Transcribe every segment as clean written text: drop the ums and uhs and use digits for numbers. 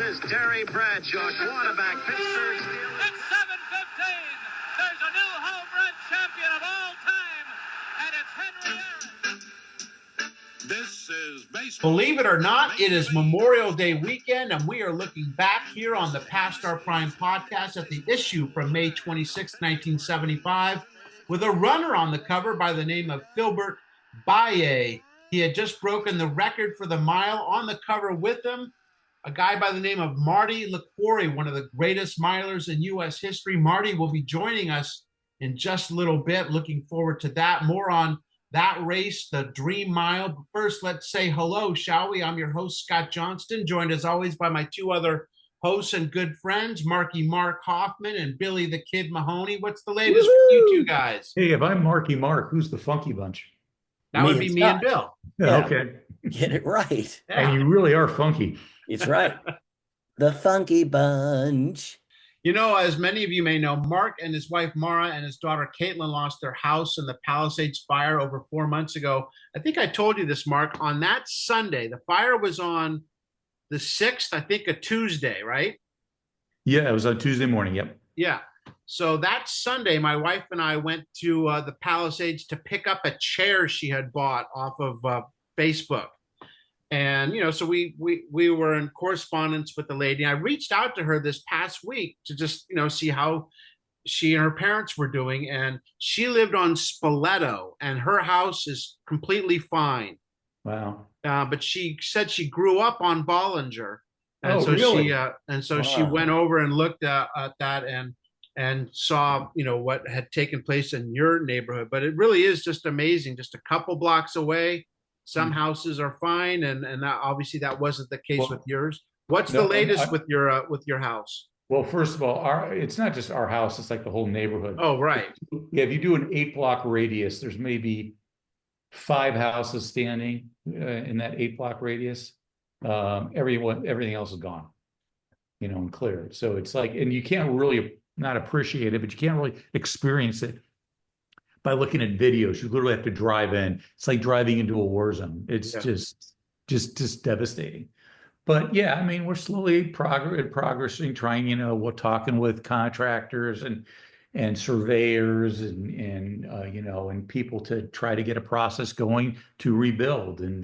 is Terry Bradshaw, quarterback, Pittsburgh Steelers. It's 7:15. There's a new home run champion of all time, and it's Henry Aaron. This is baseball. Believe it or not, it is Memorial Day weekend, and we are looking back here on the Past Our Prime podcast at the issue from May 26, 1975, with a runner on the cover by the name of Filbert Bayi. He had just broken the record for the mile. On the cover with him, a guy by the name of Marty Liquori, one of the greatest milers in U.S. history. Marty will be joining us in just a little bit. Looking forward to that. More on that race, the Dream Mile. But first, let's say hello, shall we? I'm your host, Scott Johnston, joined as always by my two other hosts and good friends, Marky Mark Hoffman and Billy the Kid Mahoney. What's the latest with you two guys? Hey, if I'm Marky Mark, who's the funky bunch? That would be me and Bill. Yeah. Okay. Get it right. Yeah. And you really are funky. It's right. The Funky Bunch. You know, as many of you may know, Mark and his wife Mara and his daughter Caitlin lost their house in the Palisades fire over 4 months ago. I think I told you this, Mark. On that Sunday, the fire was on the 6th, I think a Tuesday, right? Yeah, it was on Tuesday morning. Yep. Yeah. So that Sunday, my wife and I went to the Palisades to pick up a chair she had bought off of Facebook. And, you know, so we were in correspondence with the lady. I reached out to her this past week to just, you know, see how she and her parents were doing. And she lived on Spoleto, and her house is completely fine. Wow. But she said she grew up on Bollinger. And so really? She went over and looked at that and saw, you know, what had taken place in your neighborhood. But it really is just amazing. Just a couple blocks away, some houses are fine, and that, obviously that wasn't the case with yours. What's the latest with your house? Well, first of all, it's not just our house; it's like the whole neighborhood. Oh, right. Yeah, if you do an 8-block radius, there's maybe 5 houses standing in that 8-block radius. Everything else is gone, you know, and cleared. So it's like, and you can't really not appreciate it, but you can't really experience it by looking at videos. You literally have to drive in. It's like driving into a war zone. It's just devastating. But yeah, I mean, we're slowly progressing, trying, you know, we're talking with contractors and surveyors and you know, and people to try to get a process going to rebuild. And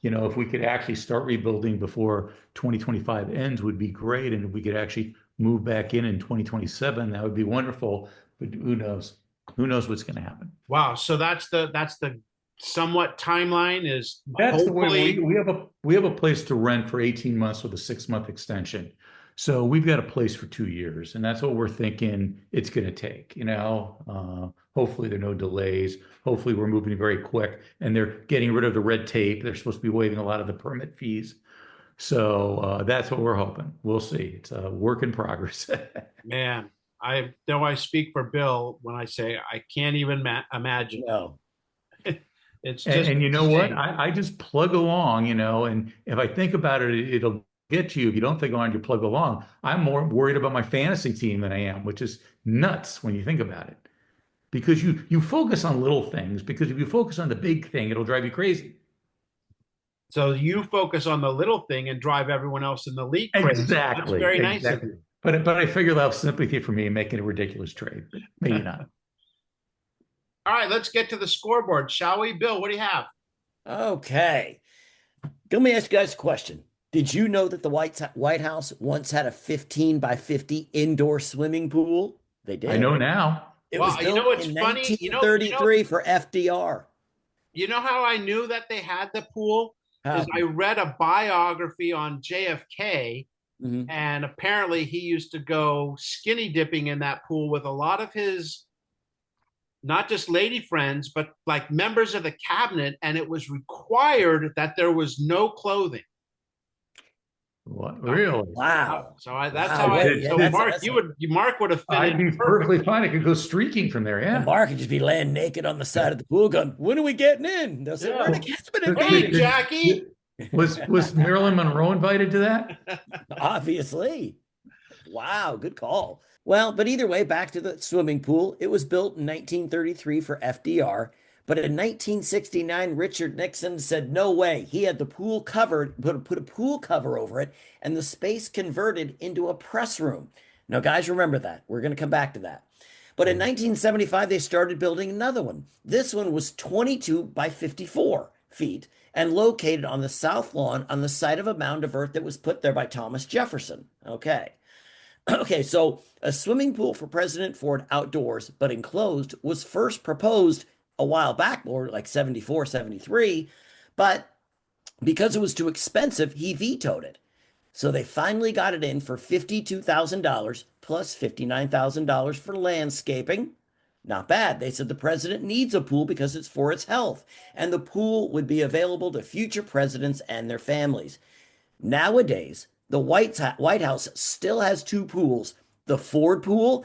you know, if we could actually start rebuilding before 2025 ends, would be great. And if we could actually move back in 2027, that would be wonderful. But who knows? Who knows what's going to happen? Wow. So that's the somewhat timeline is that's hopefully we have a place to rent for 18 months with a 6-month extension. So we've got a place for 2 years, and that's what we're thinking it's going to take, you know. Hopefully there are no delays. Hopefully we're moving very quick, and they're getting rid of the red tape. They're supposed to be waiving a lot of the permit fees. So that's what we're hoping. We'll see. It's a work in progress. Man, I speak for Bill when I say I can't even imagine. No. It's just and you know what? I just plug along, you know, and if I think about it, it'll get to you. If you don't think along, you plug along. I'm more worried about my fantasy team than I am, which is nuts when you think about it. Because you focus on little things, because if you focus on the big thing, it'll drive you crazy. So you focus on the little thing and drive everyone else in the league crazy. Exactly. That's very nice of you. But I figure they'll have sympathy for me making a ridiculous trade, but maybe not. All right, let's get to the scoreboard, shall we? Bill, what do you have? Okay. Let me ask you guys a question. Did you know that the White House once had a 15 by 50 indoor swimming pool? They did. I know now. It was built in 1933 for FDR. You know how I knew that they had the pool? Because I read a biography on JFK, and apparently he used to go skinny dipping in that pool with a lot of his, not just lady friends, but like members of the cabinet, and it was required that there was no clothing. What? Really? Wow. So Mark would have fit I'd be perfectly fine. I could go streaking from there. Yeah. And Mark could just be laying naked on the side of the pool going, when are we getting in? They'll say, where the kids been Hey, Jackie. Was Marilyn Monroe invited to that? Obviously. Wow, good call. Well, but either way, back to the swimming pool. It was built in 1933 for FDR, But in 1969, Richard Nixon said no way. He had the pool covered, put a pool cover over it, and the space converted into a press room. Now, guys, remember that. We're going to come back to that. But in 1975, they started building another one. This one was 22 by 54 feet and located on the south lawn on the site of a mound of earth that was put there by Thomas Jefferson. Okay. Okay, so a swimming pool for President Ford outdoors, but enclosed, was first proposed a while back, more like 74, 73, but because it was too expensive, he vetoed it. So they finally got it in for $52,000 plus $59,000 for landscaping. Not bad. They said the president needs a pool because it's for its health, and the pool would be available to future presidents and their families. Nowadays, the White House still has two pools, the Ford pool,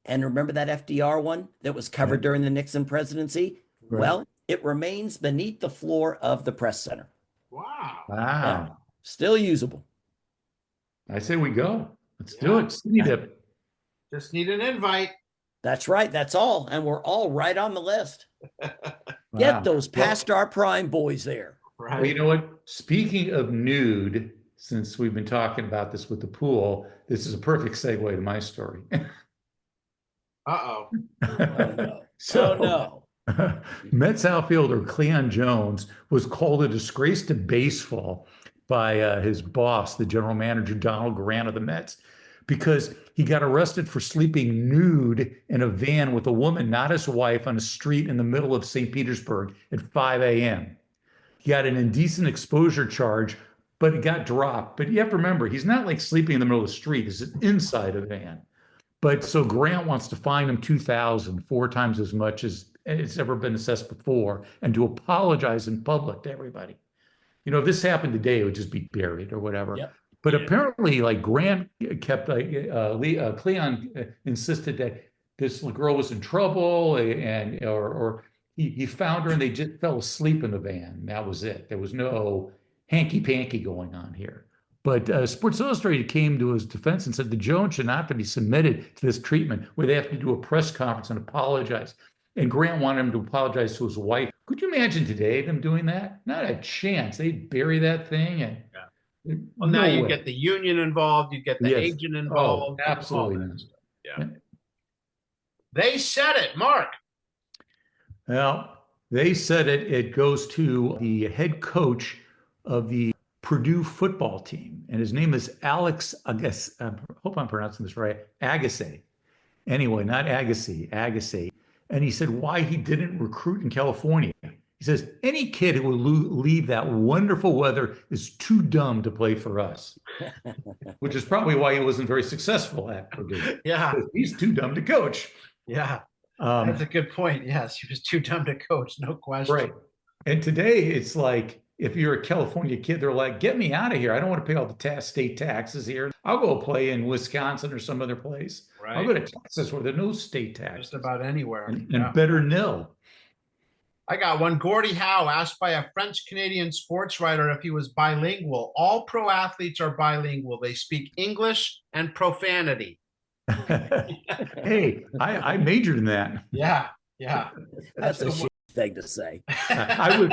and remember that FDR one that was covered during the Nixon presidency? Right. Well, it remains beneath the floor of the press center. Wow. Wow. Yeah, still usable. I say we go. Let's do it. Skinny dip. Just need an invite. That's right. That's all. And we're all right on the list. Wow. Get those past our prime boys there. Right. Well, you know what? Speaking of nude, since we've been talking about this with the pool, this is a perfect segue to my story. Uh-oh. Oh, no. So, Oh, no. Mets outfielder Cleon Jones was called a disgrace to baseball by his boss, the general manager, Donald Grant of the Mets, because he got arrested for sleeping nude in a van with a woman, not his wife, on a street in the middle of St. Petersburg at 5 a.m. He got an indecent exposure charge, but it got dropped. But you have to remember, he's not like sleeping in the middle of the street. It's inside a van. But so Grant wants to fine him $2,000, 4 times as much as it's ever been assessed before, and to apologize in public to everybody. You know, if this happened today, it would just be buried or whatever. Yep. But apparently, like Grant kept, Cleon insisted that this girl was in trouble, and or he found her and they just fell asleep in the van. That was it. There was no hanky panky going on here. But Sports Illustrated came to his defense and said the Jones should not have to be submitted to this treatment where they have to do a press conference and apologize. And Grant wanted him to apologize to his wife. Could you imagine today them doing that? Not a chance. They'd bury that thing. And Well, now you get the union involved, you get the Yes. agent involved. Oh, absolutely all that not. stuff. Yeah. They said it, Mark. Well, they said it goes to the head coach of the Purdue football team, and his name is Alex, I guess, I hope I'm pronouncing this right, Agassi. Anyway, not Agassi, Agassi. And he said why he didn't recruit in California. He says, any kid who will leave that wonderful weather is too dumb to play for us, which is probably why he wasn't very successful at Purdue. Yeah. He's too dumb to coach. Yeah. That's a good point. Yes, he was too dumb to coach, no question. Right. And today it's like, if you're a California kid, they're like, get me out of here. I don't want to pay all the state taxes here. I'll go play in Wisconsin or some other place. Right. I'll go to Texas where there are no state taxes. Just about anywhere. And better nil. I got one. Gordie Howe asked by a French-Canadian sports writer if he was bilingual. All pro athletes are bilingual. They speak English and profanity. Hey, I majored in that. Yeah, yeah. That's a shit thing to say. I would.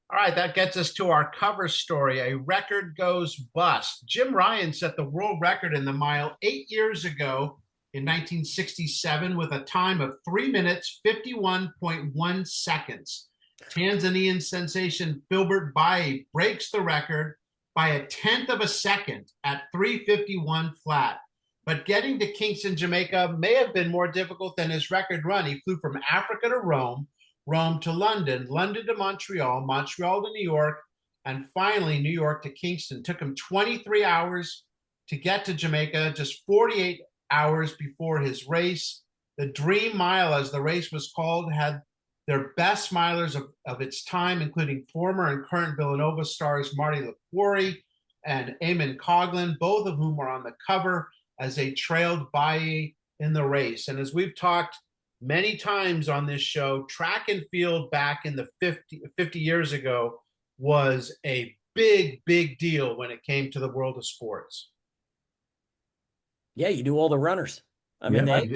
All right, that gets us to our cover story. A record goes bust. Jim Ryan set the world record in the mile 8 years ago in 1967 with a time of 3 minutes, 51.1 seconds. Tanzanian sensation Filbert Bayi breaks the record by a tenth of a second at 3:51 flat. But getting to Kingston, Jamaica may have been more difficult than his record run. He flew from Africa to Rome, Rome to London, London to Montreal, Montreal to New York, and finally New York to Kingston. Took him 23 hours to get to Jamaica, just 48 hours before his race. The Dream Mile, as the race was called, had their best milers of its time, including former and current Villanova stars Marty Liquori and Eamon Coughlin, both of whom were on the cover as they trailed Bayi in the race. And as we've talked many times on this show, track and field back in the 50 years ago was a big, big deal when it came to the world of sports. Yeah, you do all the runners. I Yeah, mean, I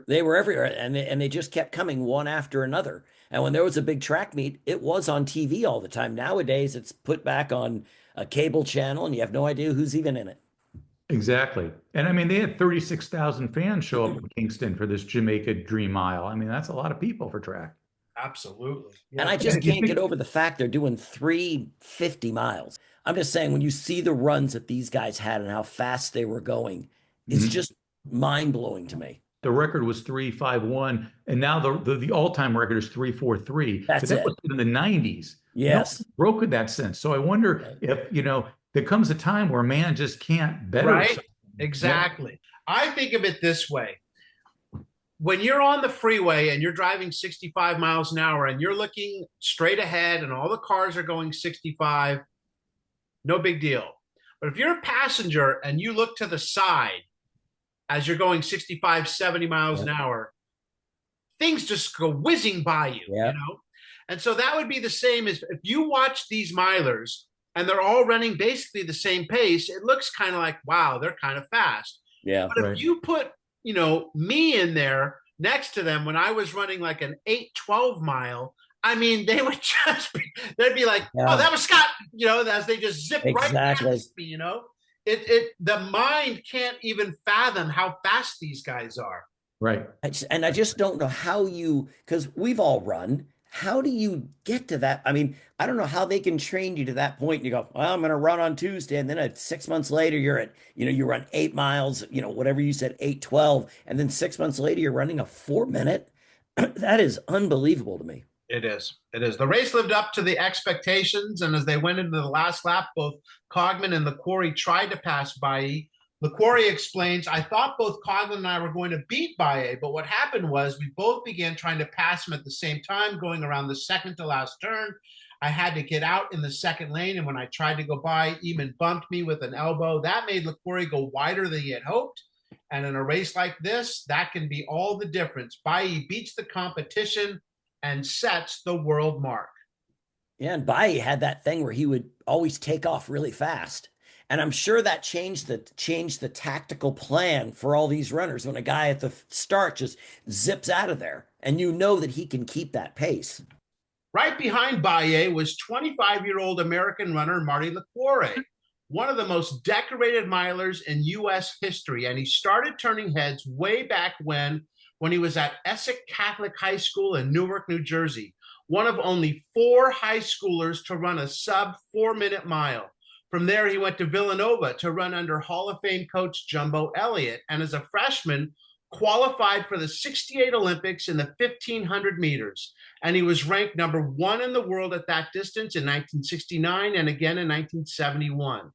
they were everywhere, and they just kept coming one after another. And when there was a big track meet, it was on TV all the time. Nowadays, it's put back on a cable channel, and you have no idea who's even in it. exactly. And I mean, they had 36,000 fans show up in Kingston for this Jamaica Dream Mile. I mean, that's a lot of people for track. Absolutely. And Yeah. I just And if you can't get think, over the fact they're doing 350 miles. I'm just saying, when you see the runs that these guys had and how fast they were going, it's Mhm. just mind blowing to me. The record was 3:51, and now the all-time record is 3:43. But That's that was it. in the 90s. No one Yes. broke that since. So I wonder Right. if, there comes a time where man just can't better Right? himself. Yeah. Exactly. I think of it this way. When you're on the freeway and you're driving 65 miles an hour and you're looking straight ahead and all the cars are going 65, no big deal. But if you're a passenger and you look to the side as you're going 65, 70 miles an Yeah. hour, things just go whizzing by you, Yeah. And so that would be the same as if you watch these milers and they're all running basically the same pace, it looks kind of like, wow, they're kind of fast. Yeah. But Right. if you put, me in there next to them when I was running like an 8-12 mile, I mean, they would they'd be like, oh, Yeah. that was Scott, as they just zip right Exactly. past me, the mind can't even fathom how fast these guys are. Right. And I just don't know how because we've all run. How do you get to that? I mean, I don't know how they can train you to that point. And you go, well, I'm going to run on Tuesday. And then 6 months later, you're at, you run 8 miles, whatever you said, 8:12. And then 6 months later, you're running a 4 minute. That is unbelievable to me. It is. It is. The race lived up to the expectations, and as they went into the last lap, both Cogman and Liquori tried to pass Bayi. Liquori explains, I thought both Cogman and I were going to beat Bayi, but what happened was we both began trying to pass him at the same time, going around the second to last turn. I had to get out in the second lane, and when I tried to go by, Eamon bumped me with an elbow. That made Liquori go wider than he had hoped. And in a race like this, that can be all the difference. Bayi beats the competition and sets the world mark. Yeah, and Bayi had that thing where he would always take off really fast. And I'm sure that changed the tactical plan for all these runners when a guy at the start just zips out of there and you know that he can keep that pace. Right behind Bayi was 25-year-old American runner Marty Liquori, one of the most decorated milers in U.S. history. And he started turning heads way back when he was at Essex Catholic High School in Newark, New Jersey, one of only 4 high schoolers to run a sub 4-minute mile. From there, he went to Villanova to run under Hall of Fame coach Jumbo Elliott, and as a freshman, qualified for the 68 Olympics in the 1,500 meters. And he was ranked number 1 in the world at that distance in 1969 and again in 1971.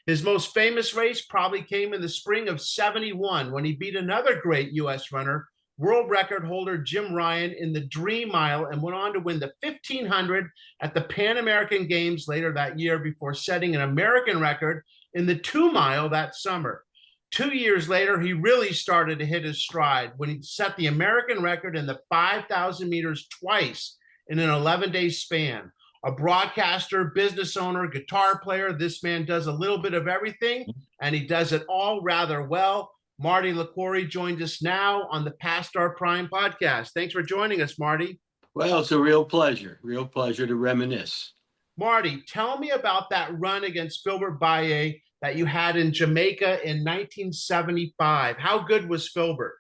His most famous race probably came in the spring of 71 when he beat another great U.S. runner, world record holder Jim Ryan, in the Dream Mile and went on to win the 1,500 at the Pan American Games later that year before setting an American record in the 2 mile that summer. 2 years later, he really started to hit his stride when he set the American record in the 5,000 meters twice in an 11-day span. A broadcaster, business owner, guitar player, this man does a little bit of everything, and he does it all rather well. Marty Liquori joins us now on the Past Our Prime podcast. Thanks for joining us, Marty. Well, it's a real pleasure to reminisce. Marty, tell me about that run against Filbert Bayi that you had in Jamaica in 1975. How good was Filbert?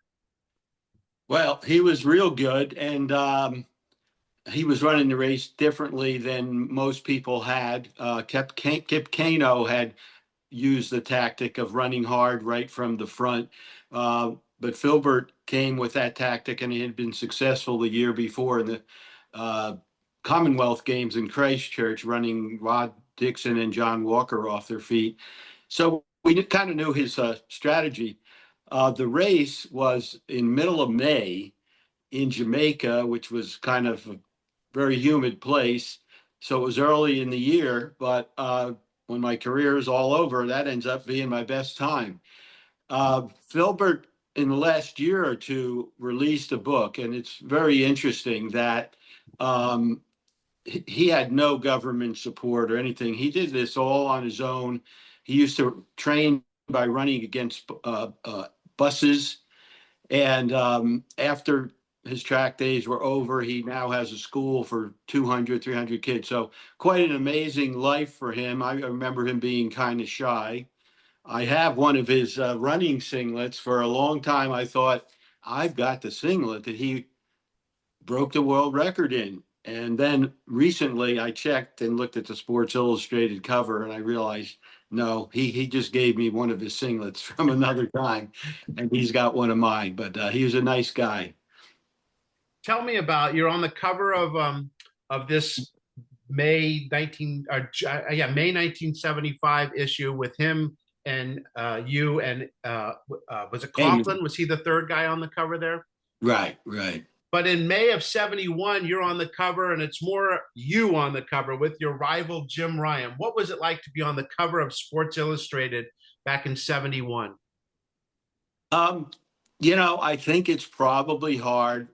Well, he was real good, and he was running the race differently than most people had. Kip Kano had used the tactic of running hard right from the front. But Filbert came with that tactic, and he had been successful the year before in the Commonwealth Games in Christchurch, running Rod Dixon and John Walker off their feet. So we kind of knew his strategy. The race was in middle of May in Jamaica, which was kind of a very humid place. So it was early in the year, but when my career is all over, that ends up being my best time. Filbert, in the last year or two, released a book, and it's very interesting that he had no government support or anything. He did this all on his own. He used to train by running against buses And after his track days were over, he now has a school for 200, 300 kids. So quite an amazing life for him. I remember him being kind of shy. I have one of his running singlets. For a long time, I thought, I've got the singlet that he broke the world record in. And then recently I checked and looked at the Sports Illustrated cover, and I realized, no, he just gave me one of his singlets from another time, and he's got one of mine. But he was a nice guy. Tell me about, you're on the cover of this May 1975 issue with him and you and was it Conklin? Was he the third guy on the cover there? Right, right. But in May of 71, you're on the cover, and it's more you on the cover with your rival Jim Ryan. What was it like to be on the cover of Sports Illustrated back in 71? I think it's probably hard.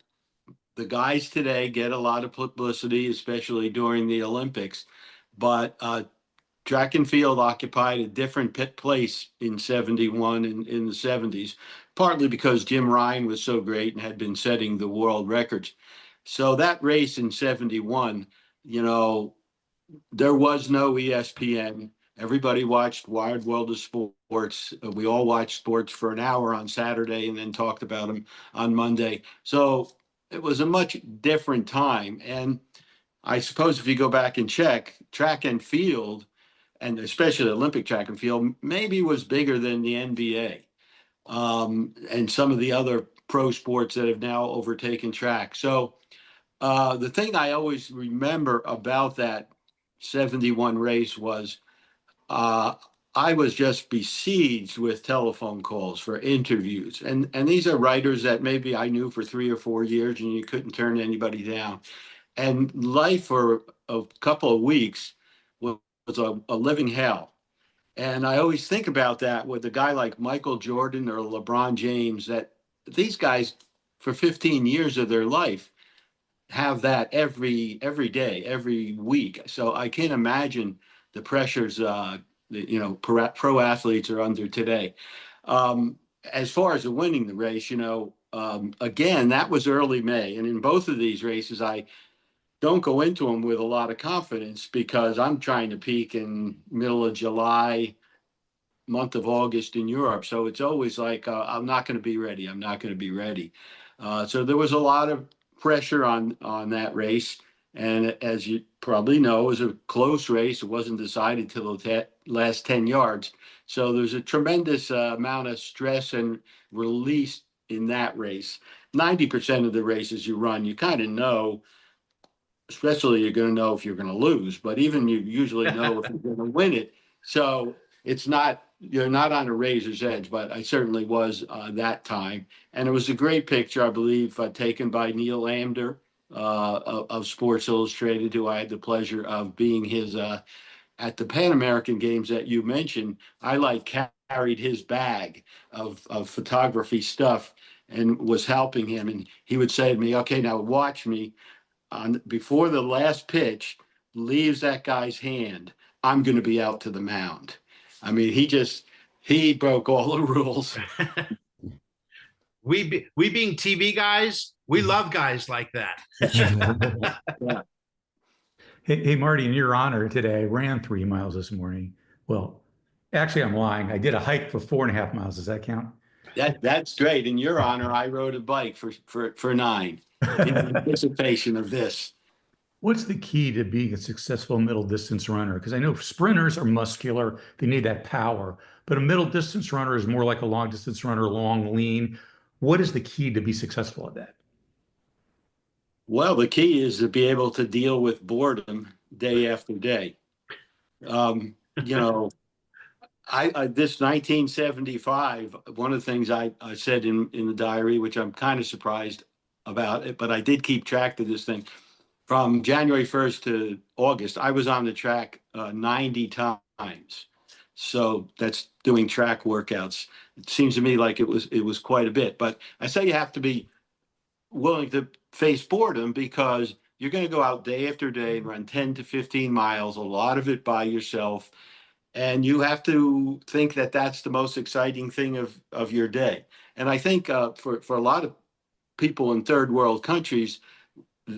The guys today get a lot of publicity, especially during the Olympics, but track and field occupied a different place in 71 and in the 70s, partly because Jim Ryan was so great and had been setting the world records. So that race in 71, there was no ESPN. Everybody watched Wired World of Sports. We all watched sports for an hour on Saturday and then talked about them on Monday. So it was a much different time. And I suppose if you go back and check, track and field, and especially Olympic track and field, maybe was bigger than the NBA and some of the other pro sports that have now overtaken track. So the thing I always remember about that 71 race was I was just besieged with telephone calls for interviews. And these are writers that maybe I knew for 3 or 4 years, and you couldn't turn anybody down. And life for a couple of weeks was a living hell. And I always think about that with a guy like Michael Jordan or LeBron James, that these guys for 15 years of their life have that every day, every week. So I can't imagine the pressures pro athletes are under today. As far as winning the race, again, that was early May, and in both of these races, I don't go into them with a lot of confidence because I'm trying to peak in middle of July, month of August in Europe. So it's always like, I'm not going to be ready. I'm not going to be ready. So there was a lot of pressure on that race. And as you probably know, it was a close race. It wasn't decided till the last 10 yards. So there's a tremendous amount of stress and release in that race. 90% of the races you run, you kind of know, especially you're going to know if you're going to lose, but even you usually know if you're going to win it. So you're not on a razor's edge, but I certainly was that time. And it was a great picture, I believe, taken by Neil Amder of Sports Illustrated, who I had the pleasure of being his at the Pan American Games that you mentioned. I carried his bag of photography stuff and was helping him. And he would say to me, okay, now watch me. Before the last pitch leaves that guy's hand, I'm going to be out to the mound. I mean, he broke all the rules. We being TV guys, we love guys like that. Yeah. Hey, Marty, in your honor today, I ran 3 miles this morning. Well, actually, I'm lying. I did a hike for 4.5 miles. Does that count? That's great. In your honor, I rode a bike for 9 in anticipation of this. What's the key to being a successful middle distance runner? Because I know sprinters are muscular, they need that power, but a middle distance runner is more like a long distance runner, long, lean. What is the key to be successful at that? Well, the key is to be able to deal with boredom day after day. This 1975, one of the things I said in the diary, which I'm kind of surprised about it, but I did keep track of this thing. From January 1st to August, I was on the track 90 times. So that's doing track workouts. It seems to me like it was quite a bit. But I say you have to be willing to face boredom because you're going to go out day after day and run 10 to 15 miles, a lot of it by yourself. And you have to think that that's the most exciting thing of your day. And I think for a lot of people in third world countries,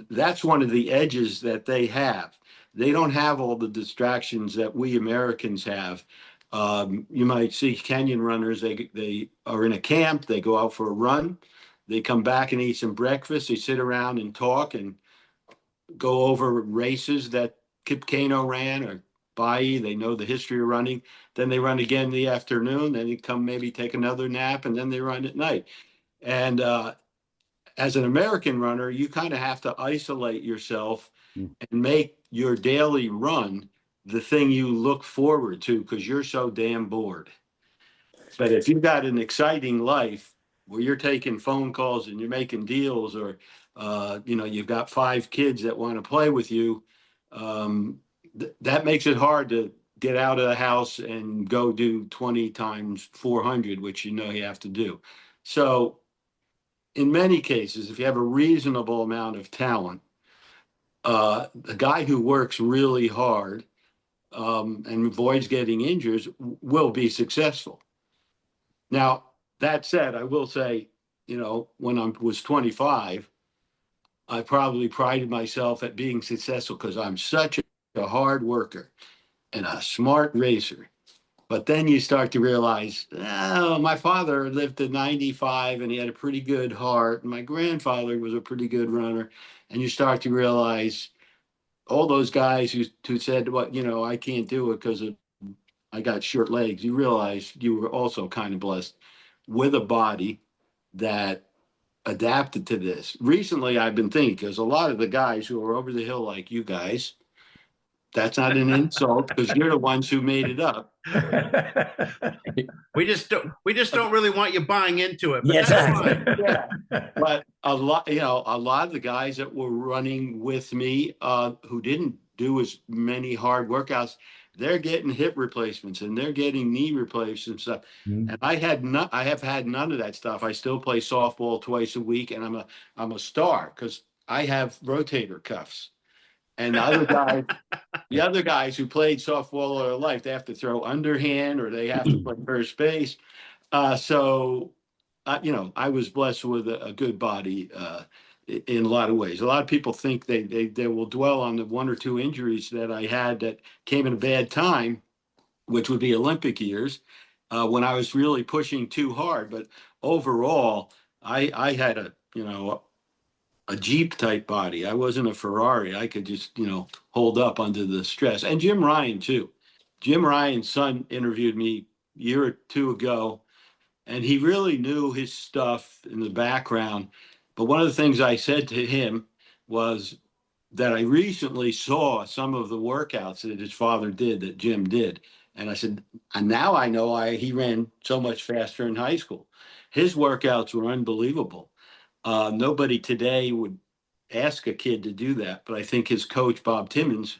that's one of the edges that they have. They don't have all the distractions that we Americans have. You might see Kenyan runners, they are in a camp, they go out for a run, they come back and eat some breakfast, they sit around and talk and go over races that Kip Keino ran or Bayi. They know the history of running. Then they run again in the afternoon. Then they come maybe take another nap, and then they run at night. And as an American runner, you kind of have to isolate yourself and make your daily run the thing you look forward to because you're so damn bored. But if you've got an exciting life where you're taking phone calls and you're making deals, or you've got 5 kids that want to play with you, that makes it hard to get out of the house and go do 20 times 400, which you have to do. So in many cases, if you have a reasonable amount of talent, a guy who works really hard and avoids getting injured will be successful. Now, that said, I will say, when I was 25, I probably prided myself at being successful because I'm such a hard worker and a smart racer. But then you start to realize, oh, my father lived to 95 and he had a pretty good heart. And my grandfather was a pretty good runner. And you start to realize all those guys who said, well, I can't do it because I got short legs. You realize you were also kind of blessed with a body that adapted to this. Recently, I've been thinking, because a lot of the guys who are over the hill like you guys, that's not an insult because you're the ones who made it up. We just don't really want you buying into it. But Yeah, that's exactly. fine. Yeah. But a lot of the guys that were running with me who didn't do as many hard workouts, they're getting hip replacements and they're getting knee replacements and stuff. Mm. And I have had none of that stuff. I still play softball twice a week, and I'm a star because I have rotator cuffs. And the other guys who played softball all their life, they have to throw underhand or they have to play first base. I was blessed with a good body in a lot of ways. A lot of people think they will dwell on the 1 or 2 injuries that I had that came in a bad time, which would be Olympic years, when I was really pushing too hard. But overall, I had a Jeep type body. I wasn't a Ferrari. I could just, hold up under the stress. And Jim Ryan too. Jim Ryan's son interviewed me a year or 2 ago, and he really knew his stuff in the background. But one of the things I said to him was that I recently saw some of the workouts that his father did, that Jim did. And I said, and now I know why he ran so much faster in high school. His workouts were unbelievable. Nobody today would ask a kid to do that, but I think his coach, Bob Timmons,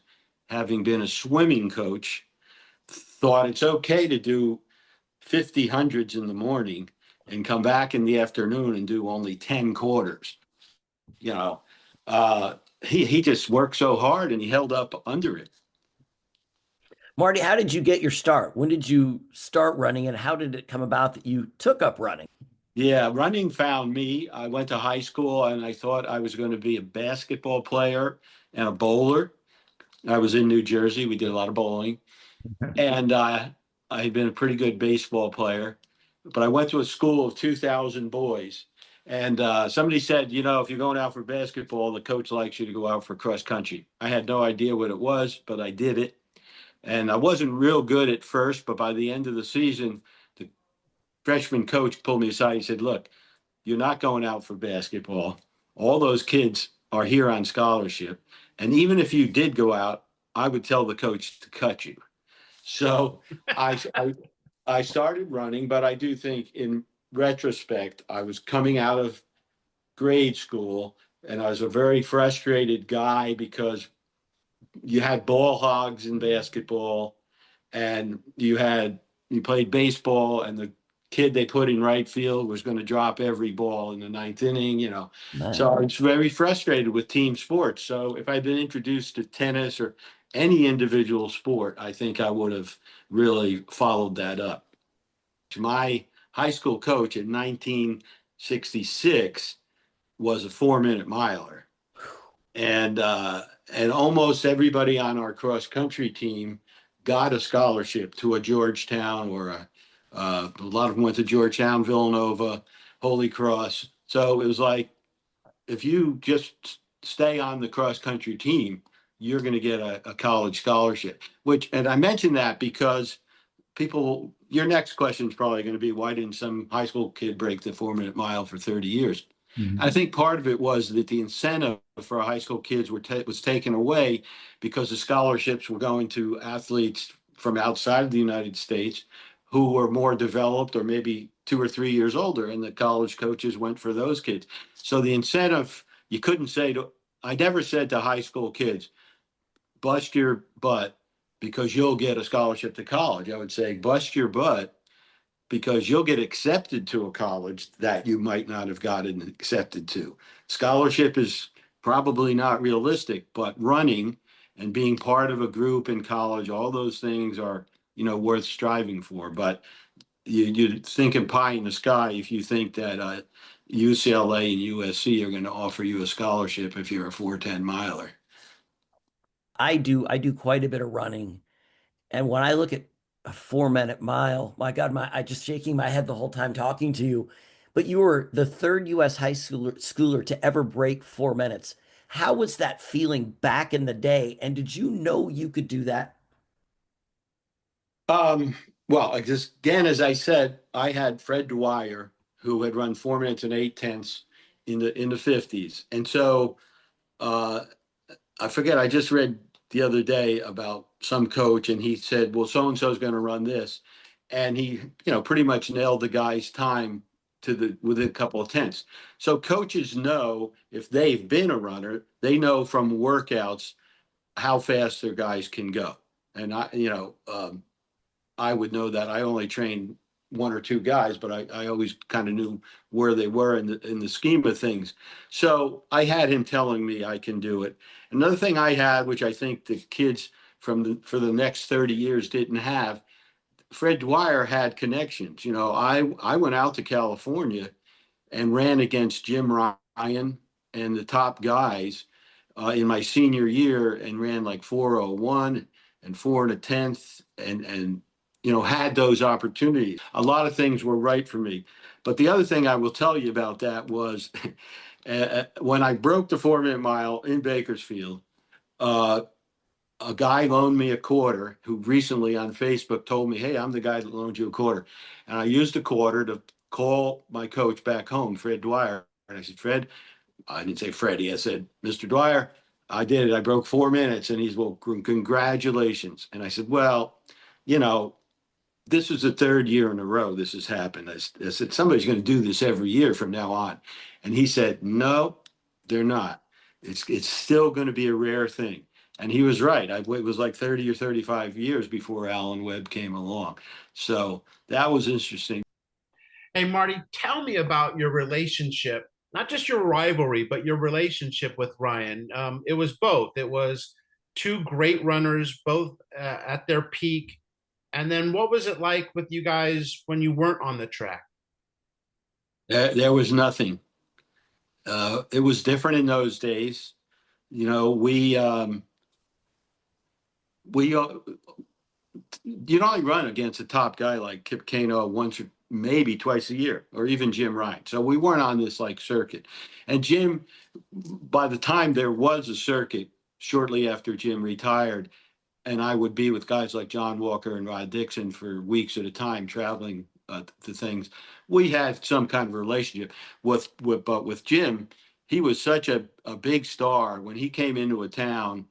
having been a swimming coach, thought it's okay to do 50 hundreds in the morning and come back in the afternoon and do only 10 quarters. He just worked so hard and he held up under it. Marty, how did you get your start? When did you start running, and how did it come about that you took up running? Yeah, running found me. I went to high school and I thought I was going to be a basketball player and a bowler. I was in New Jersey. We did a lot of bowling. And I had been a pretty good baseball player. But I went to a school of 2,000 boys. And somebody said, if you're going out for basketball, the coach likes you to go out for cross country. I had no idea what it was, but I did it. And I wasn't real good at first, but by the end of the season, the freshman coach pulled me aside. He said, look, you're not going out for basketball. All those kids are here on scholarship. And even if you did go out, I would tell the coach to cut you. So I started running, but I do think in retrospect, I was coming out of grade school and I was a very frustrated guy because you had ball hogs in basketball and you played baseball and the kid they put in right field was going to drop every ball in the 9th inning, Nice. So I was very frustrated with team sports. So if I'd been introduced to tennis or any individual sport, I think I would have really followed that up. My high school coach in 1966 was a 4-minute miler. And almost everybody on our cross country team got a scholarship to a Georgetown or a lot of them went to Georgetown, Villanova, Holy Cross. So it was like, if you just stay on the cross country team, you're going to get a college scholarship. And I mention that because your next question is probably going to be, why didn't some high school kid break the 4-minute mile for 30 years? Mhm. I think part of it was that the incentive for high school kids was taken away because the scholarships were going to athletes from outside of the United States who were more developed or maybe 2 or 3 years older, and the college coaches went for those kids. So the incentive, you couldn't say I never said to high school kids, bust your butt because you'll get a scholarship to college. I would say, bust your butt because you'll get accepted to a college that you might not have gotten accepted to. Scholarship is probably not realistic, but running and being part of a group in college, all those things are, worth striving for. But you're thinking pie in the sky if you think that UCLA and USC are going to offer you a scholarship if you're a 410 miler. I do quite a bit of running. And when I look at a 4-minute mile, my God, I just shaking my head the whole time talking to you. But you were the third U.S. high schooler to ever break 4 minutes. How was that feeling back in the day? And did you know you could do that? Well, just again, as I said, I had Fred Dwyer, who had run 4 minutes and 8 tenths in the 50s. And so I forget, I just read the other day about some coach, and he said, well, so and so is going to run this. And he, pretty much nailed the guy's time within a couple of tenths. So coaches know, if they've been a runner, they know from workouts how fast their guys can go. And I would know that. I only trained 1 or 2 guys, but I always kind of knew where they were in the scheme of things. So I had him telling me I can do it. Another thing I had, which I think the kids for the next 30 years didn't have, Fred Dwyer had connections. I went out to California and ran against Jim Ryan and the top guys in my senior year and ran like 4:01 and 4 1/10 and had those opportunities. A lot of things were right for me. But the other thing I will tell you about that was when I broke the 4-minute mile in Bakersfield, uh, a guy loaned me a quarter who recently on Facebook told me, hey, I'm the guy that loaned you a quarter. And I used the quarter to call my coach back home, Fred Dwyer. And I said, Fred, I didn't say Freddie, I said, Mr. Dwyer, I did it. I broke 4 minutes. And he's, well, congratulations. And I said, well, this is the third year in a row this has happened. I said, somebody's going to do this every year from now on. And he said, no, they're not. It's still going to be a rare thing. And he was right. It was like 30 or 35 years before Alan Webb came along. So that was interesting. Hey, Marty, tell me about your relationship, not just your rivalry, but your relationship with Ryan. It was both. It was two great runners, both at their peak. And then what was it like with you guys when you weren't on the track? There was nothing. It was different in those days. We you'd only run against a top guy like Kip Keino once or maybe twice a year, or even Jim Ryan. So we weren't on this like circuit. And Jim, by the time there was a circuit, shortly after Jim retired, and I would be with guys like John Walker and Rod Dixon for weeks at a time, traveling to things. We had some kind of relationship but with Jim, he was such a big star. When he came into a town,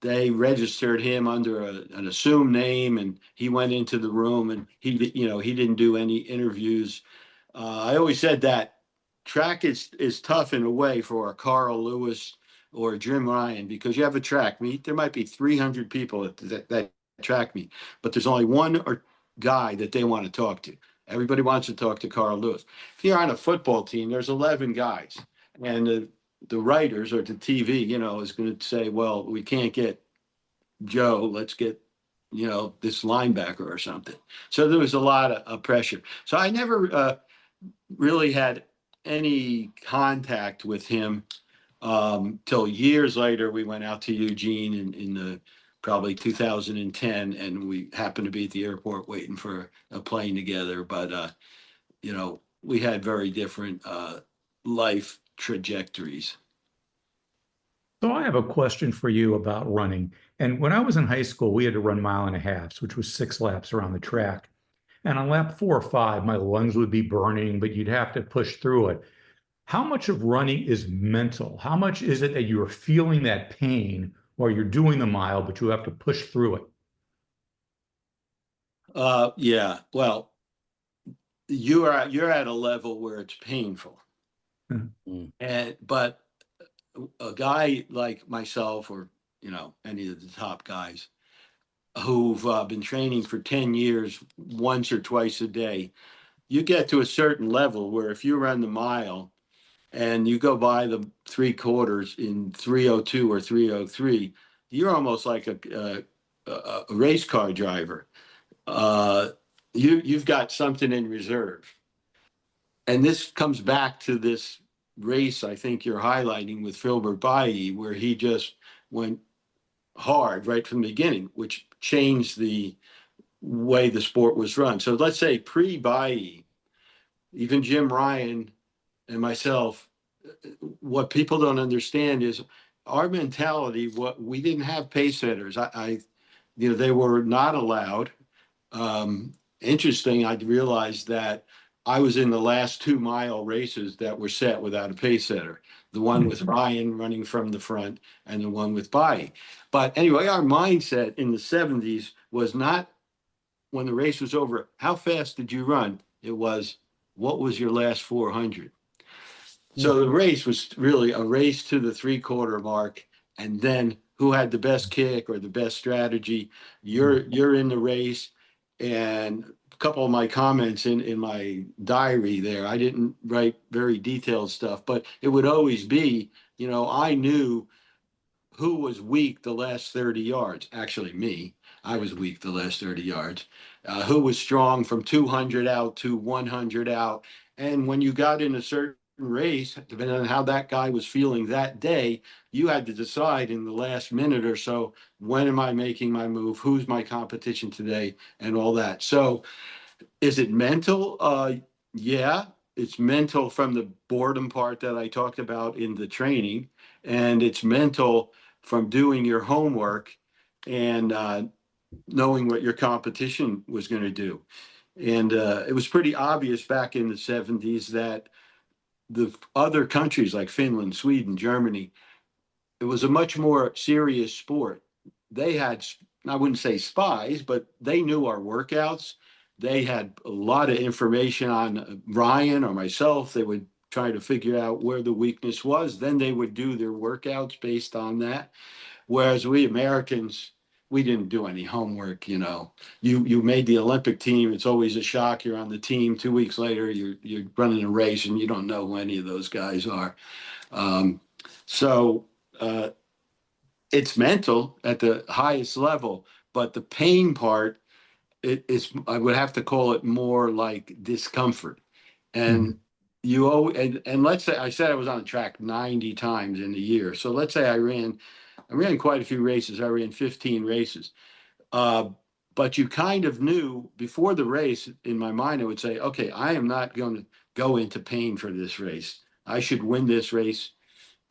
they registered him under an assumed name, and he went into the room, and he didn't do any interviews. I always said that track is tough in a way for a Carl Lewis or Jim Ryan, because you have a track meet. There might be 300 people at that track meet, but there's only one or guy that they want to talk to. Everybody wants to talk to Carl Lewis. If you're on a football team, there's 11 guys, and the writers or the TV, is going to say, well, we can't get Joe, let's get, this linebacker or something. So there was a lot of pressure. So I never really had any contact with him till years later. We went out to Eugene in the probably 2010, and we happened to be at the airport waiting for a plane together. But we had very different life trajectories. So I have a question for you about running. And when I was in high school, we had to run 1.5 miles, which was 6 laps around the track. And on lap 4 or 5, my lungs would be burning, but you'd have to push through it. How much of running is mental? How much is it that you're feeling that pain while you're doing the mile, but you have to push through it? Yeah, well, you're at a level where it's painful. But a guy like myself, or any of the top guys who've been training for 10 years, once or twice a day, you get to a certain level where if you run the mile and you go by the 3/4 in 3:02 or 3:03, you're almost like a race car driver. You've got something in reserve. And this comes back to this race I think you're highlighting with Filbert Bayi, where he just went hard right from the beginning, which changed the way the sport was run. So let's say pre-Bayi, even Jim Ryan and myself, what people don't understand is our mentality. What we didn't have pace setters. They were not allowed. Interesting, I realized that I was in the last 2-mile races that were set without a pace setter. The one with Ryan running from the front and the one with Bayi. But anyway, our mindset in the 70s was not, when the race was over, how fast did you run? It was, what was your last 400? So the race was really a race to the 3/4 mark, and then who had the best kick or the best strategy. You're in the race. And a couple of my comments in my diary there, I didn't write very detailed stuff, but it would always be, I knew who was weak the last 30 yards. Actually, me, I was weak the last 30 yards. Who was strong from 200 out to 100 out. And when you got in a certain race, depending on how that guy was feeling that day, you had to decide in the last minute or so, when am I making my move? Who's my competition today? And all that. So is it mental? Yeah, it's mental from the boredom part that I talked about in the training. And it's mental from doing your homework and knowing what your competition was going to do. And it was pretty obvious back in the 70s that the other countries like Finland, Sweden, Germany, it was a much more serious sport. They had, I wouldn't say spies, but they knew our workouts. They had a lot of information on Ryan or myself. They would try to figure out where the weakness was. Then they would do their workouts based on that. Whereas we Americans, we didn't do any homework. You made the Olympic team. It's always a shock. You're on the team. 2 weeks later, you're running a race and you don't know who any of those guys are. So it's mental at the highest level, but the pain part, I would have to call it more like discomfort. And and let's say I said I was on the track 90 times in a year. So let's say I ran quite a few races. I ran 15 races. But you kind of knew before the race, in my mind, I would say, okay, I am not going to go into pain for this race. I should win this race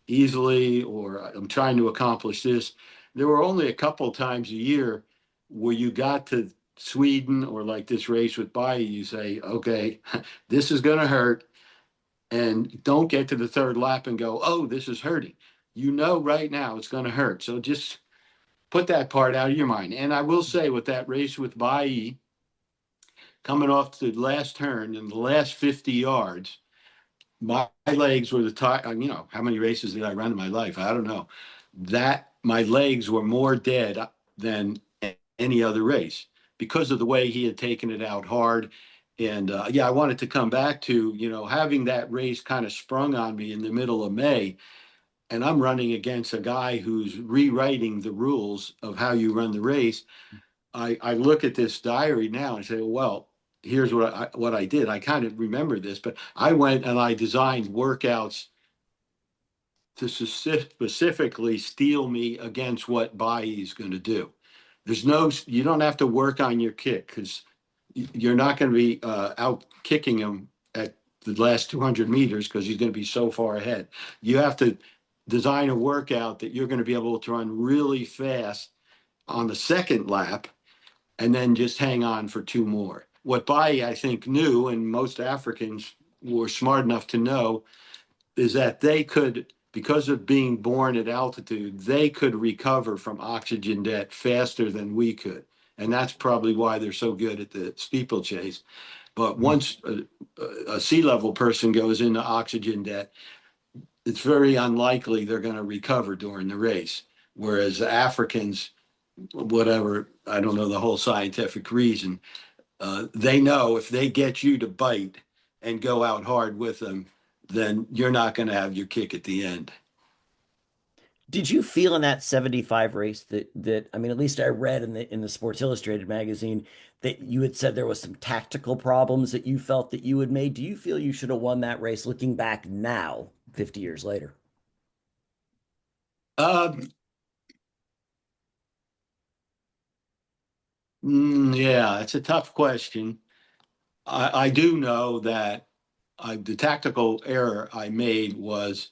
easily, or I'm trying to accomplish this. There were only a couple times a year where you got to Sweden or like this race with Bayi, you say, okay, this is going to hurt. And don't get to the third lap and go, oh, this is hurting. Right now it's going to hurt. So just put that part out of your mind. And I will say, with that race with Bayi, coming off the last turn in the last 50 yards, my legs were the top. How many races did I run in my life? I don't know. That my legs were more dead than any other race because of the way he had taken it out hard. And I wanted to come back to, having that race kind of sprung on me in the middle of May. and I'm running against a guy who's rewriting the rules of how you run the race. I look at this diary now and say, well, here's what I did. I kind of remember this, but I went and I designed workouts to specifically steel me against what Bayi is going to do. You don't have to work on your kick because you're not going to be out kicking him at the last 200 meters because he's going to be so far ahead. You have to design a workout that you're going to be able to run really fast on the second lap and then just hang on for two more. What Bayi, I think, knew, and most Africans were smart enough to know, is that they could, because of being born at altitude, they could recover from oxygen debt faster than we could. And that's probably why they're so good at the steeplechase. But once a sea level person goes into oxygen debt, it's very unlikely they're going to recover during the race. Whereas Africans, whatever, I don't know the whole scientific reason, they know if they get you to bite and go out hard with them, then you're not going to have your kick at the end. Did you feel in that 75 race that I mean, at least I read in the Sports Illustrated magazine that you had said there was some tactical problems that you felt that you had made. Do you feel you should have won that race looking back now, 50 years later? Um, yeah, it's a tough question. I do know that the tactical error I made was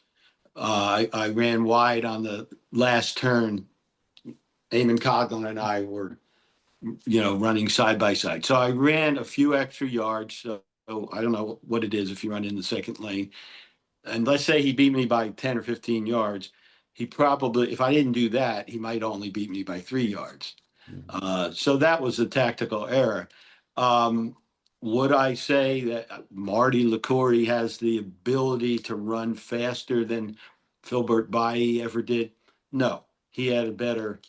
I ran wide on the last turn. Eamon Coughlin and I were, running side by side. So I ran a few extra yards. So I don't know what it is if you run in the second lane. And let's say he beat me by 10 or 15 yards. He probably, if I didn't do that, he might only beat me by 3 yards. So that was a tactical error. Um, would I say that Marty Liquori has the ability to run faster than Filbert Bayi ever did? No, he had a better,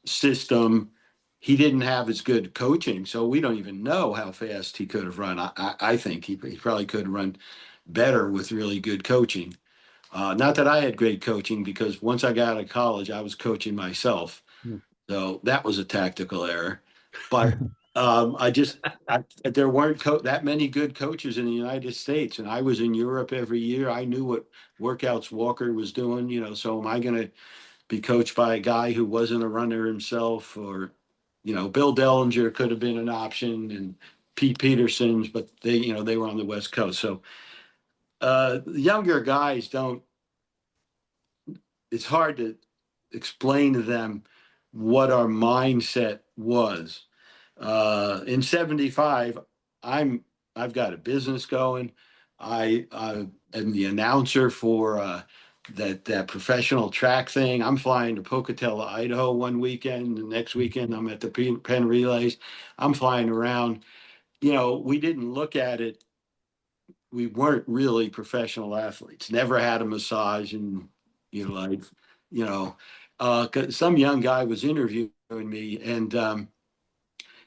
system. He didn't have as good coaching, so we don't even know how fast he could have run. I think he probably could run better with really good coaching. Not that I had great coaching because once I got out of college, I was coaching myself. Hmm. So that was a tactical error. But there weren't that many good coaches in the United States. And I was in Europe every year. I knew what workouts Walker was doing, so am I going to be coached by a guy who wasn't a runner himself? Or, Bill Dellinger could have been an option, and Pete Peterson's, but they were on the West Coast. So the younger guys don't, it's hard to explain to them what our mindset was. In 75, I've got a business going. I am the announcer for that professional track thing. I'm flying to Pocatello, Idaho one weekend. The next weekend, I'm at the Penn Relays. I'm flying around. We didn't look at it. We weren't really professional athletes. Never had a massage in life. 'Cause some young guy was interviewing me, and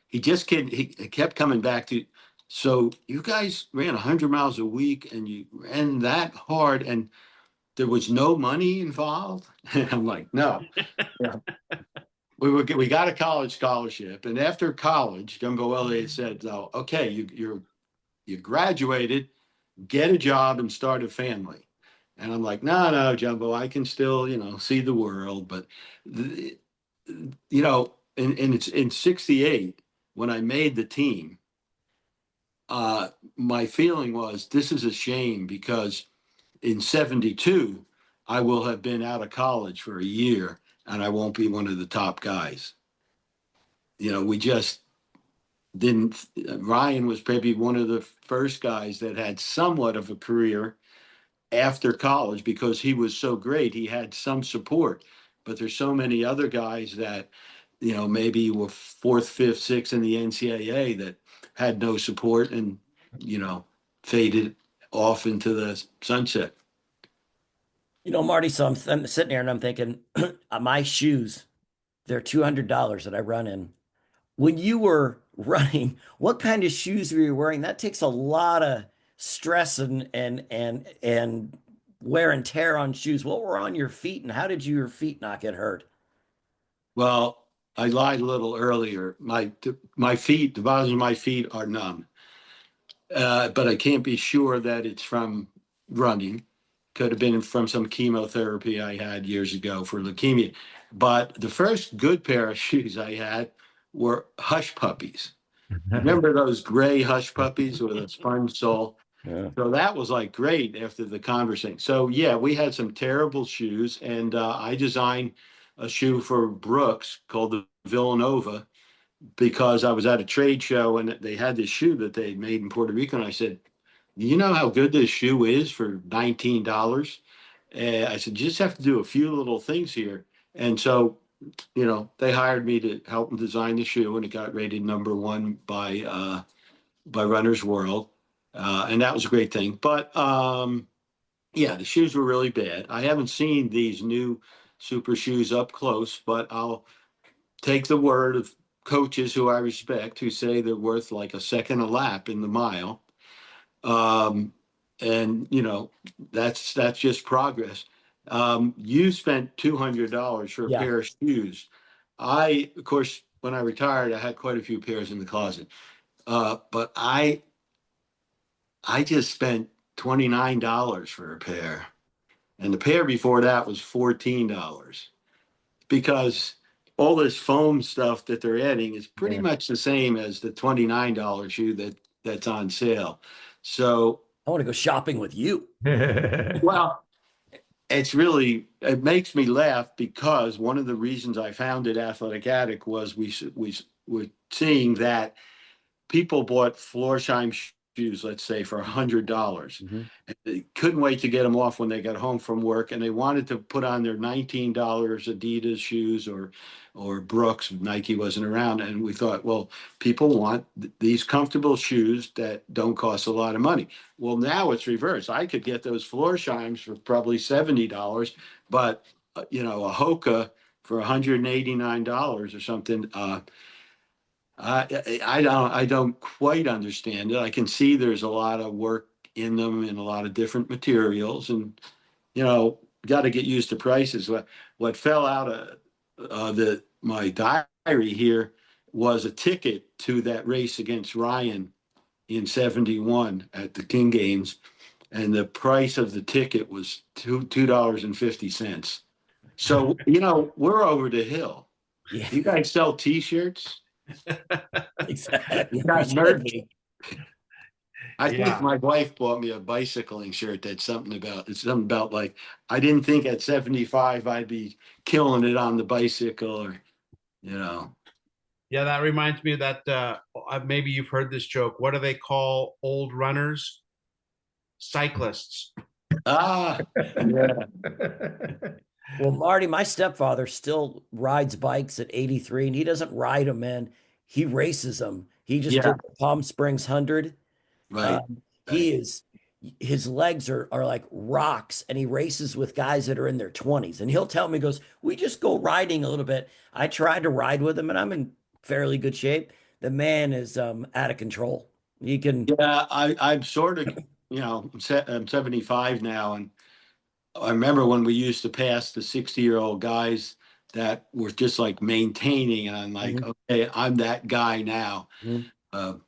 he kept coming back to. So you guys ran 100 miles a week, and you ran that hard, and there was no money involved. And I'm like, no. Yeah. We got a college scholarship, and after college, Jumbo Elliott said, "Oh, okay, you graduated, get a job and start a family." And I'm like, no, Jumbo, I can still, see the world. But, and it's in 68, when I made the team, my feeling was this is a shame because in 72, I will have been out of college for a year and I won't be one of the top guys. We just didn't. Ryan was maybe one of the first guys that had somewhat of a career after college because he was so great. He had some support, but there's so many other guys that, maybe were fourth, fifth, sixth in the NCAA that had no support and, faded off into the sunset. Marty, so I'm sitting there and I'm thinking, my shoes, they're $200 that I run in. When you were running, what kind of shoes were you wearing? That takes a lot of stress and wear and tear on shoes. What were on your feet, and how did your feet not get hurt? Well, I lied a little earlier. My feet, the bottoms of my feet are numb, but I can't be sure that it's from running. Could have been from some chemotherapy I had years ago for leukemia. But the first good pair of shoes I had were hush puppies. Remember those gray hush puppies with a sponge sole? Yeah. So that was like great after the conversation. So yeah, we had some terrible shoes, and I designed a shoe for Brooks called the Villanova because I was at a trade show and they had this shoe that they made in Puerto Rico, and I said, "Do you know how good this shoe is for $19?" And I said, "You just have to do a few little things here." And so, they hired me to help them design the shoe, and it got rated #1 by Runner's World, and that was a great thing. But yeah, the shoes were really bad. I haven't seen these new super shoes up close, but I'll take the word of coaches who I respect who say they're worth like a second a lap in the mile. Um, and that's just progress. You spent $200 for a Yeah. pair of shoes. Of course, when I retired, I had quite a few pairs in the closet. But I just spent $29 for a pair. And the pair before that was $14 because all this foam stuff that they're adding is pretty Yeah. much the same as the $29 shoe that's on sale. So, I want to go shopping with you. well, it makes me laugh because one of the reasons I founded Athletic Attic was we were seeing that people bought Florsheim shoes, let's say, for $100. Mm-hmm. They couldn't wait to get them off when they got home from work, and they wanted to put on their $19 Adidas shoes or Brooks. Nike wasn't around, and we thought, well, people want these comfortable shoes that don't cost a lot of money. Well, now it's reversed. I could get those Florsheims for probably $70, but a Hoka for $189 or something. I don't quite understand it. I can see there's a lot of work in them and a lot of different materials, and got to get used to prices. What fell out of my diary here was a ticket to that race against Ryan in '71 at the King Games, and the price of the ticket was $2.50. So we're over the hill. Yeah. You guys sell T-shirts? Exactly. You got We merch? should be. I Yeah. think my wife bought me a bicycling shirt that's something about like, I didn't think at 75 I'd be killing it on the bicycle or. Yeah, that reminds me of that maybe you've heard this joke. What do they call old runners? Cyclists. Ah, yeah. Well, Marty, my stepfather still rides bikes at 83, and he doesn't ride them, man. He races them. He just Yeah. did the Palm Springs 100. Right. He is, his legs are like rocks, and he races with guys that are in their 20s. And he'll tell me, he goes, we just go riding a little bit. I tried to ride with him, and I'm in fairly good shape. The man is out of control. He can, Yeah, I'm sort of, I'm 75 now, and I remember when we used to pass the 60-year-old guys that were just like maintaining, and I'm like, Mhm. okay, I'm that guy now. Mhm.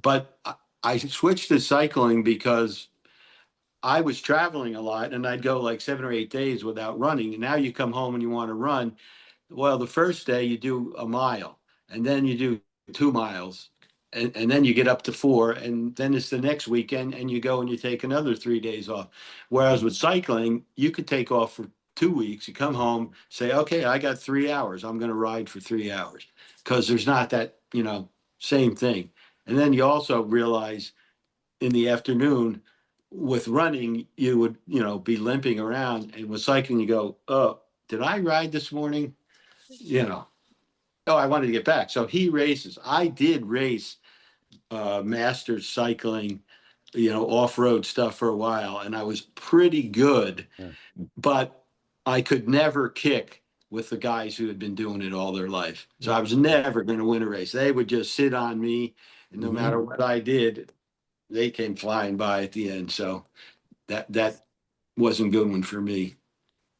But I switched to cycling because I was traveling a lot, and I'd go like 7 or 8 days without running. And now you come home and you want to run. Well, the first day you do a mile, and then you do 2 miles, and then you get up to 4, and then it's the next weekend, and you go and you take another 3 days off. Whereas with cycling, you could take off for 2 weeks. You come home, say, okay, I got 3 hours. I'm going to ride for 3 hours because there's not that, same thing. And then you also realize in the afternoon with running, you would, be limping around, and with cycling, you go, oh, did I ride this morning? Oh, I wanted to get back. So he races. I did race masters cycling, off-road stuff for a while, and I was pretty good, Yeah. but I could never kick with the guys who had been doing it all their life. So I was never going to win a race. They would just sit on me, and no matter what I did, they came flying by at the end. So that wasn't a good one for me.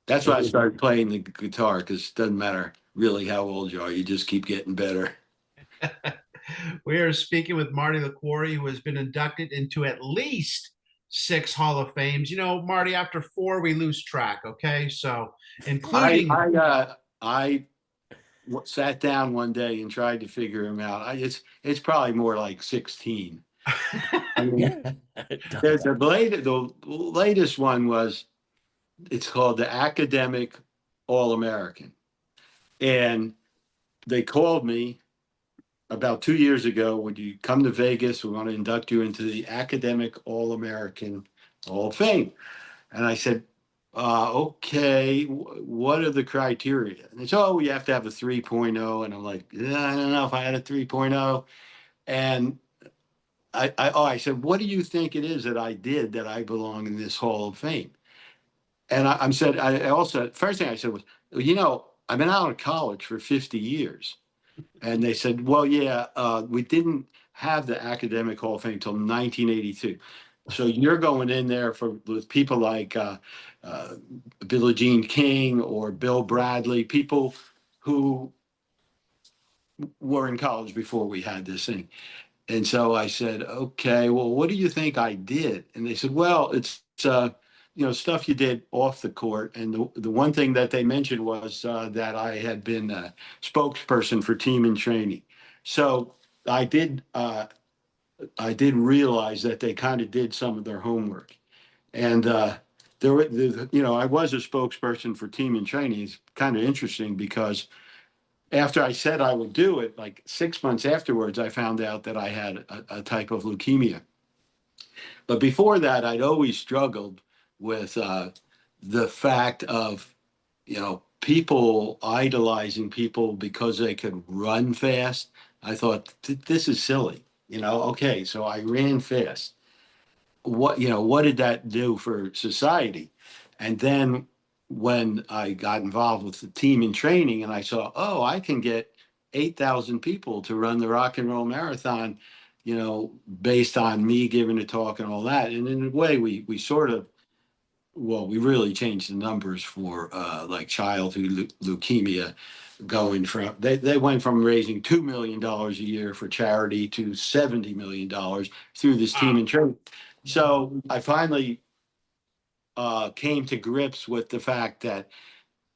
That's why I started playing the guitar, because it doesn't matter really how old you are, you just keep getting better. We are speaking with Marty Liquori, who has been inducted into at least 6 Hall of Fames. You know, Marty, after 4, we lose track. Okay, so including I sat down one day and tried to figure him out. It's probably more like 16. I mean, the latest one was, it's called the Academic All-American. And they called me about 2 years ago, would you come to Vegas? We want to induct you into the Academic All-American Hall of Fame. And I said, okay, what are the criteria? And they said, oh, you have to have a 3.0. And I'm like, yeah, I don't know if I had a 3.0. And I said, what do you think it is that I did that I belong in this Hall of Fame? And I also, first thing I said was, well, you know, I've been out of college for 50 years. And they said, well, yeah, we didn't have the Academic Hall of Fame until 1982. So you're going in there with people like Billie Jean King or Bill Bradley, people who were in college before we had this thing. And so I said, okay, well, what do you think I did? And they said, well, it's stuff you did off the court. And the one thing that they mentioned was that I had been a spokesperson for Team in Training. So I did realize that they kind of did some of their homework. And I was a spokesperson for Team in Training. It's kind of interesting because after I said I would do it, like 6 months afterwards, I found out that I had a type of leukemia. But before that, I'd always struggled with the fact of, people idolizing people because they could run fast. I thought, this is silly. Okay, so I ran fast. What did that do for society? And then when I got involved with the Team in Training and I saw, oh, I can get 8,000 people to run the Rock and Roll Marathon, based on me giving a talk and all that. And in a way, we sort of, we really changed the numbers for like childhood leukemia, going from, they went from raising $2 million a year for charity to $70 million through this Team in Training. So I finally came to grips with the fact that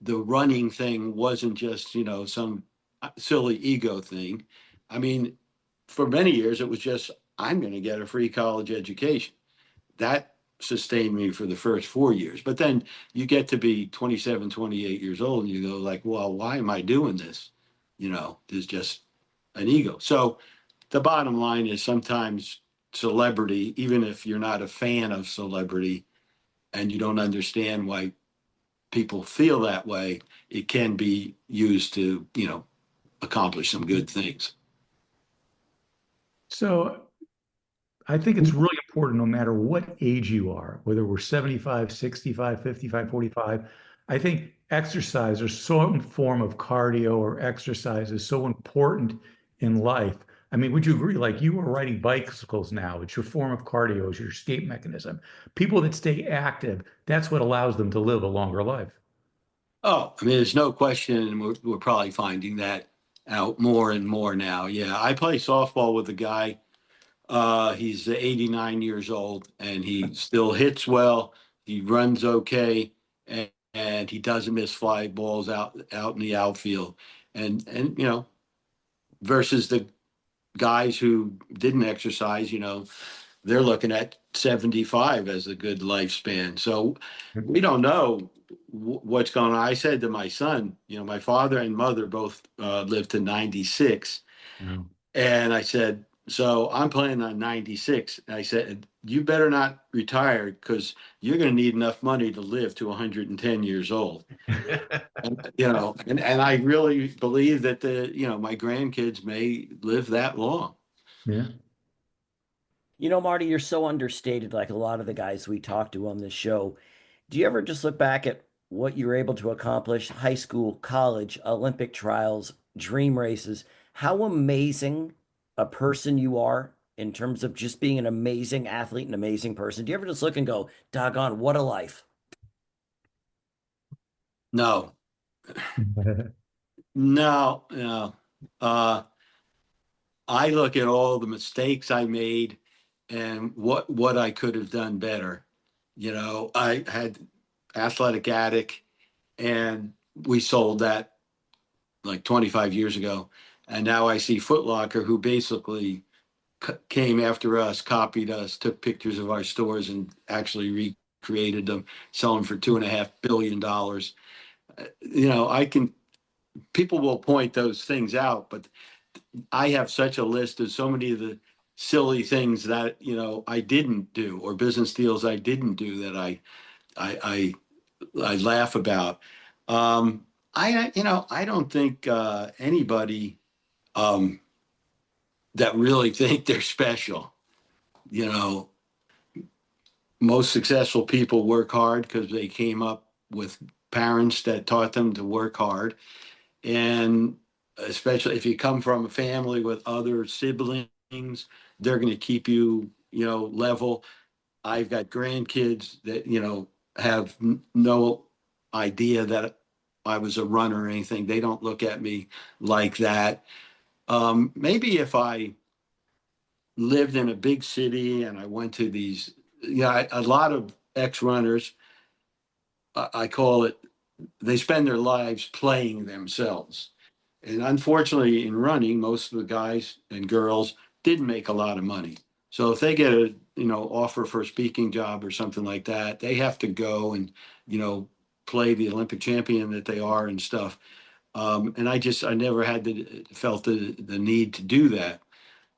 the running thing wasn't just, some silly ego thing. I mean, for many years, it was just, I'm going to get a free college education. That sustained me for the first 4 years. But then you get to be 27, 28 years old and you go like, well, why am I doing this? There's just an ego. So the bottom line is sometimes celebrity, even if you're not a fan of celebrity and you don't understand why people feel that way, it can be used to, accomplish some good things. So I think it's really important no matter what age you are, whether we're 75, 65, 55, 45. I think exercise or some form of cardio or exercise is so important in life. I mean, would you agree? Like you are riding bicycles now, it's your form of cardio, it's your escape mechanism. People that stay active, that's what allows them to live a longer life. Oh, I mean, there's no question, and we're probably finding that out more and more now. Yeah, I play softball with a guy. He's 89 years old, and he still hits well. He runs okay, and he doesn't miss fly balls out in the outfield. And versus the guys who didn't exercise, they're looking at 75 as a good lifespan. So we don't know what's going on. I said to my son, my father and mother both lived to 96. Wow. And I said, so I'm planning on 96. I said, you better not retire because you're going to need enough money to live to 110 years old. And I really believe that my grandkids may live that long. Yeah. Marty, you're so understated, like a lot of the guys we talk to on this show. Do you ever just look back at what you were able to accomplish, high school, college, Olympic trials, dream races, how amazing a person you are in terms of just being an amazing athlete, an amazing person? Do you ever just look and go, doggone, what a life? No, no, no. Uh, I look at all the mistakes I made and what I could have done better. You know, I had Athletic Attic, and we sold that like 25 years ago. And now I see Foot Locker, who basically came after us, copied us, took pictures of our stores, and actually recreated them, selling for $2.5 billion. You know, people will point those things out, but I have such a list of so many of the silly things that, you know, I didn't do, or business deals I didn't do, that I, I laugh about. You know, I don't think anybody um, that really think they're special. You know, most successful people work hard because they came up with parents that taught them to work hard. And especially if you come from a family with other siblings, they're going to keep you, you know, level. I've got grandkids that, you know, have no idea that I was a runner or anything. They don't look at me like that. Maybe if I lived in a big city and I went to these, yeah, a lot of ex-runners, I call it, they spend their lives playing themselves. And unfortunately, in running, most of the guys and girls didn't make a lot of money. So if they get a, you know, offer for a speaking job or something like that, they have to go and, you know, play the Olympic champion that they are and stuff. And I never felt the need to do that.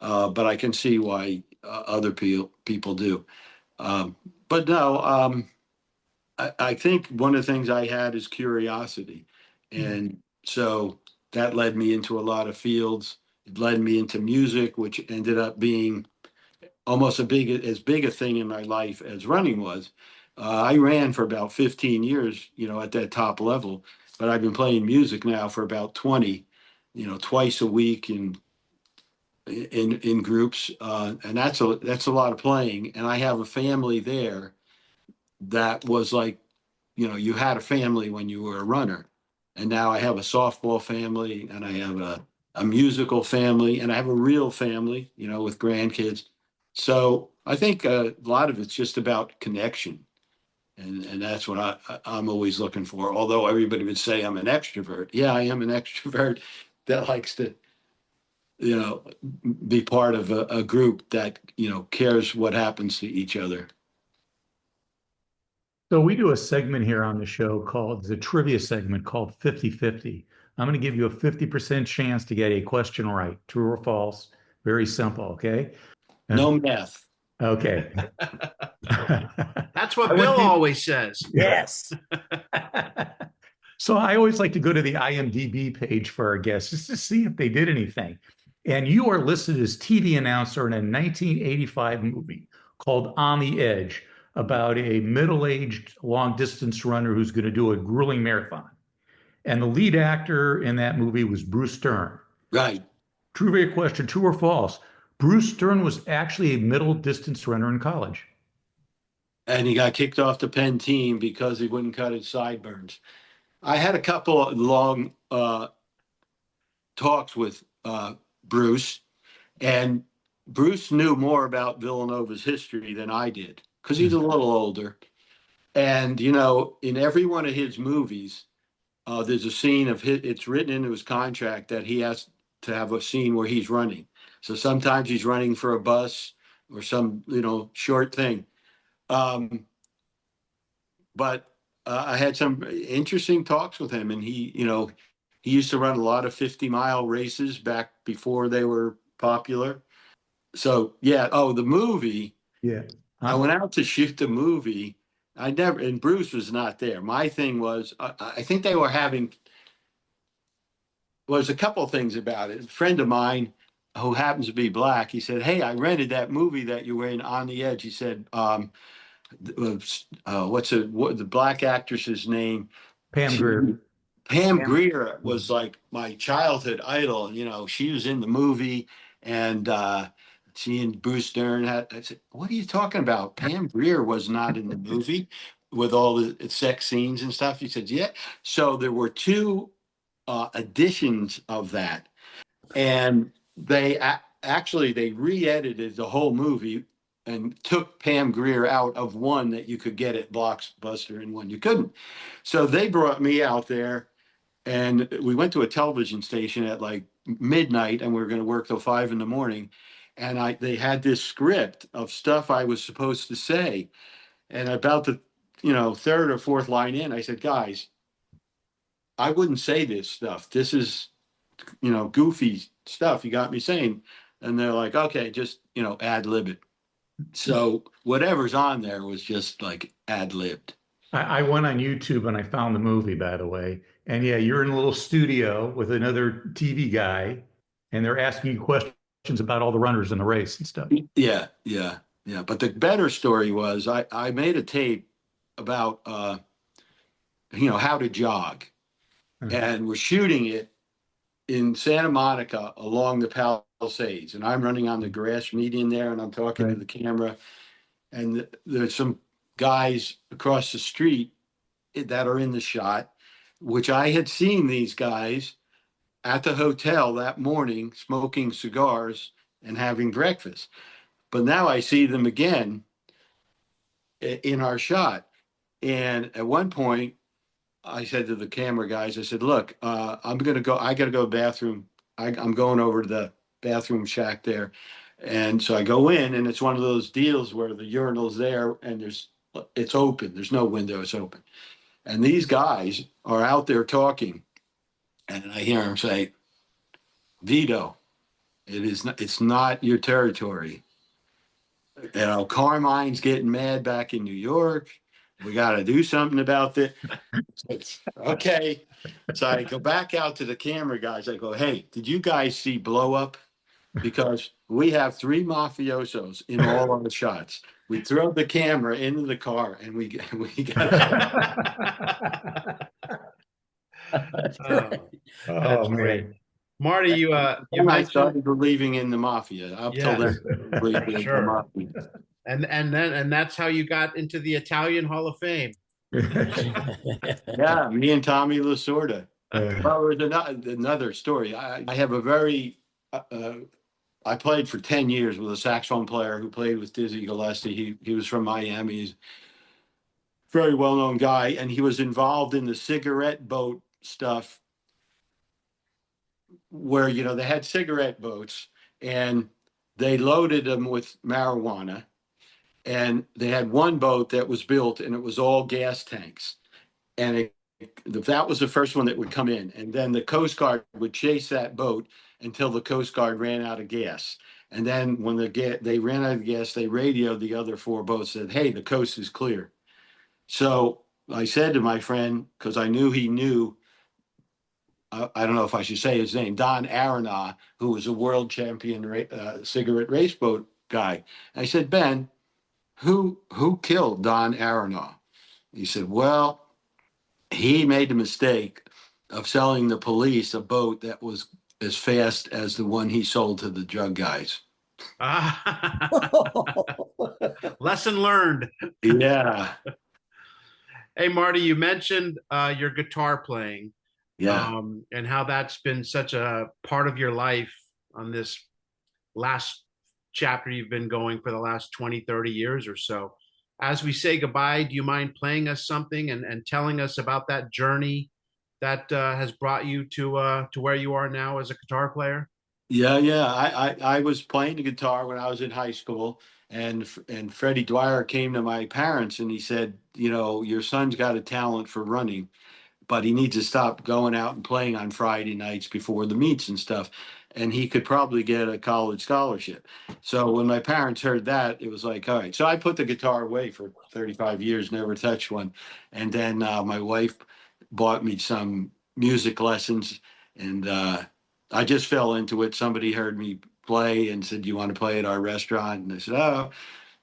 But I can see why other people do. Um, but no, I think one of the things I had is curiosity. And so that led me into a lot of fields. It led me into music, which ended up being almost as big a thing in my life as running was. I ran for about 15 years, you know, at that top level, but I've been playing music now for about 20, you know, twice a week in groups, and that's a lot of playing. And I have a family there that was like, you know, you had a family when you were a runner. And now I have a softball family, and I have a musical family, and I have a real family, you know, with grandkids. So I think a lot of it's just about connection. And that's what I'm always looking for. Although everybody would say I'm an extrovert. Yeah, I am an extrovert that likes to, you know, be part of a group that, you know, cares what happens to each other. So we do a segment here on the show called the trivia segment called 50-50. I'm going to give you a 50% chance to get a question right, true or false. Very simple, okay? No math. Okay. That's what I Bill want people, always says. Yes. so I always like to go to the IMDb page for our guests just to see if they did anything. And you are listed as TV announcer in a 1985 movie called On the Edge about a middle-aged long-distance runner who's going to do a grueling marathon. And the lead actor in that movie was Bruce Stern. Right. Trivia question, true or false? Bruce Stern was actually a middle distance runner in college. And he got kicked off the Penn team because he wouldn't cut his sideburns. I had a couple of long talks with Bruce, and Bruce knew more about Villanova's history than I did because he's a little older. And, you know, in every one of his movies, there's a scene of it's written into his contract that he has to have a scene where he's running. So sometimes he's running for a bus or some, you know, short thing. Um, but I had some interesting talks with him, and he, you know, he used to run a lot of 50-mile races back before they were popular. So yeah. Oh, the movie. Yeah. I Huh? went out to shoot the movie. I never, and Bruce was not there. My thing was, I think they were having, was a couple of things about it. A friend of mine who happens to be black, he said, "Hey, I rented that movie that you were in, On the Edge." He said, what the black actress's name? Pam She, Grier. Pam Grier was like my childhood idol. And, you know, she was in the movie, and she and Bruce Dern had. I said, "What are you talking about? Pam Grier was not in the movie." with all the sex scenes and stuff? He said, yeah. So there were two editions of that. And actually they re-edited the whole movie and took Pam Grier out of one that you could get at Blockbuster and one you couldn't. So they brought me out there, and we went to a television station at like midnight, and we were going to work till 5 a.m. And they had this script of stuff I was supposed to say. And about the, third or fourth line in, I said, guys, I wouldn't say this stuff. This is, goofy stuff you got me saying. And they're like, okay, just, ad lib it. So whatever's on there was just like ad libbed. I went on YouTube and I found the movie, by the way. And yeah, you're in a little studio with another TV guy, and they're asking you questions about all the runners in the race and stuff. Yeah, yeah, yeah. But the better story was I made a tape about, how to jog. And we're shooting it in Santa Monica along the Palisades. And I'm running on the grass median there, and I'm talking to the camera. And there's some guys across the street that are in the shot, which I had seen these guys at the hotel that morning smoking cigars and having breakfast. But now I see them again in our shot. And at one point, I said to the camera guys, I said, look, I got to go to the bathroom. I'm going over to the bathroom shack there. And so I go in, and it's one of those deals where the urinal's there and it's open. There's no window, it's open. And these guys are out there talking, and I hear them say, Vito, it's not your territory. Carmine's getting mad back in New York. We got to do something about this. Okay. So I go back out to the camera guys. I go, hey, did you guys see Blow Up? Because we have 3 mafiosos in all our shots. We throw the camera into the car, and we got. That's great. That's great. Man. Marty, you I mentioned, started believing in the mafia. Up till then, I believed in Sure. the mafia. and that's how you got into the Italian Hall of Fame. Yeah, me and Tommy Lasorda. Well, there's another story. I have a very. I played for 10 years with a saxophone player who played with Dizzy Gillespie. He was from Miami. He's a very well-known guy, and he was involved in the cigarette boat stuff where, they had cigarette boats, and they loaded them with marijuana. And they had one boat that was built, and it was all gas tanks. And that was the first one that would come in. And then the Coast Guard would chase that boat until the Coast Guard ran out of gas. And then when they ran out of gas, they radioed the other 4 boats, said, hey, the coast is clear. So I said to my friend, because I knew he knew, I don't know if I should say his name, Don Aronoff, who was a world champion cigarette race boat guy. I said, Ben, who killed Don Aronoff? He said, well, he made the mistake of selling the police a boat that was as fast as the one he sold to the drug guys. Lesson learned. Yeah. Hey, Marty, you mentioned your guitar playing. Yeah. And how that's been such a part of your life on this last chapter you've been going for the last 20, 30 years or so. As we say goodbye, do you mind playing us something and telling us about that journey that has brought you to where you are now as a guitar player? Yeah. I was playing the guitar when I was in high school, and Freddie Dwyer came to my parents and he said, your son's got a talent for running, but he needs to stop going out and playing on Friday nights before the meets and stuff. And he could probably get a college scholarship. So when my parents heard that, it was like, all right. So I put the guitar away for 35 years, never touched one. And then my wife bought me some music lessons, and I just fell into it. Somebody heard me play and said, do you want to play at our restaurant? And I said, oh,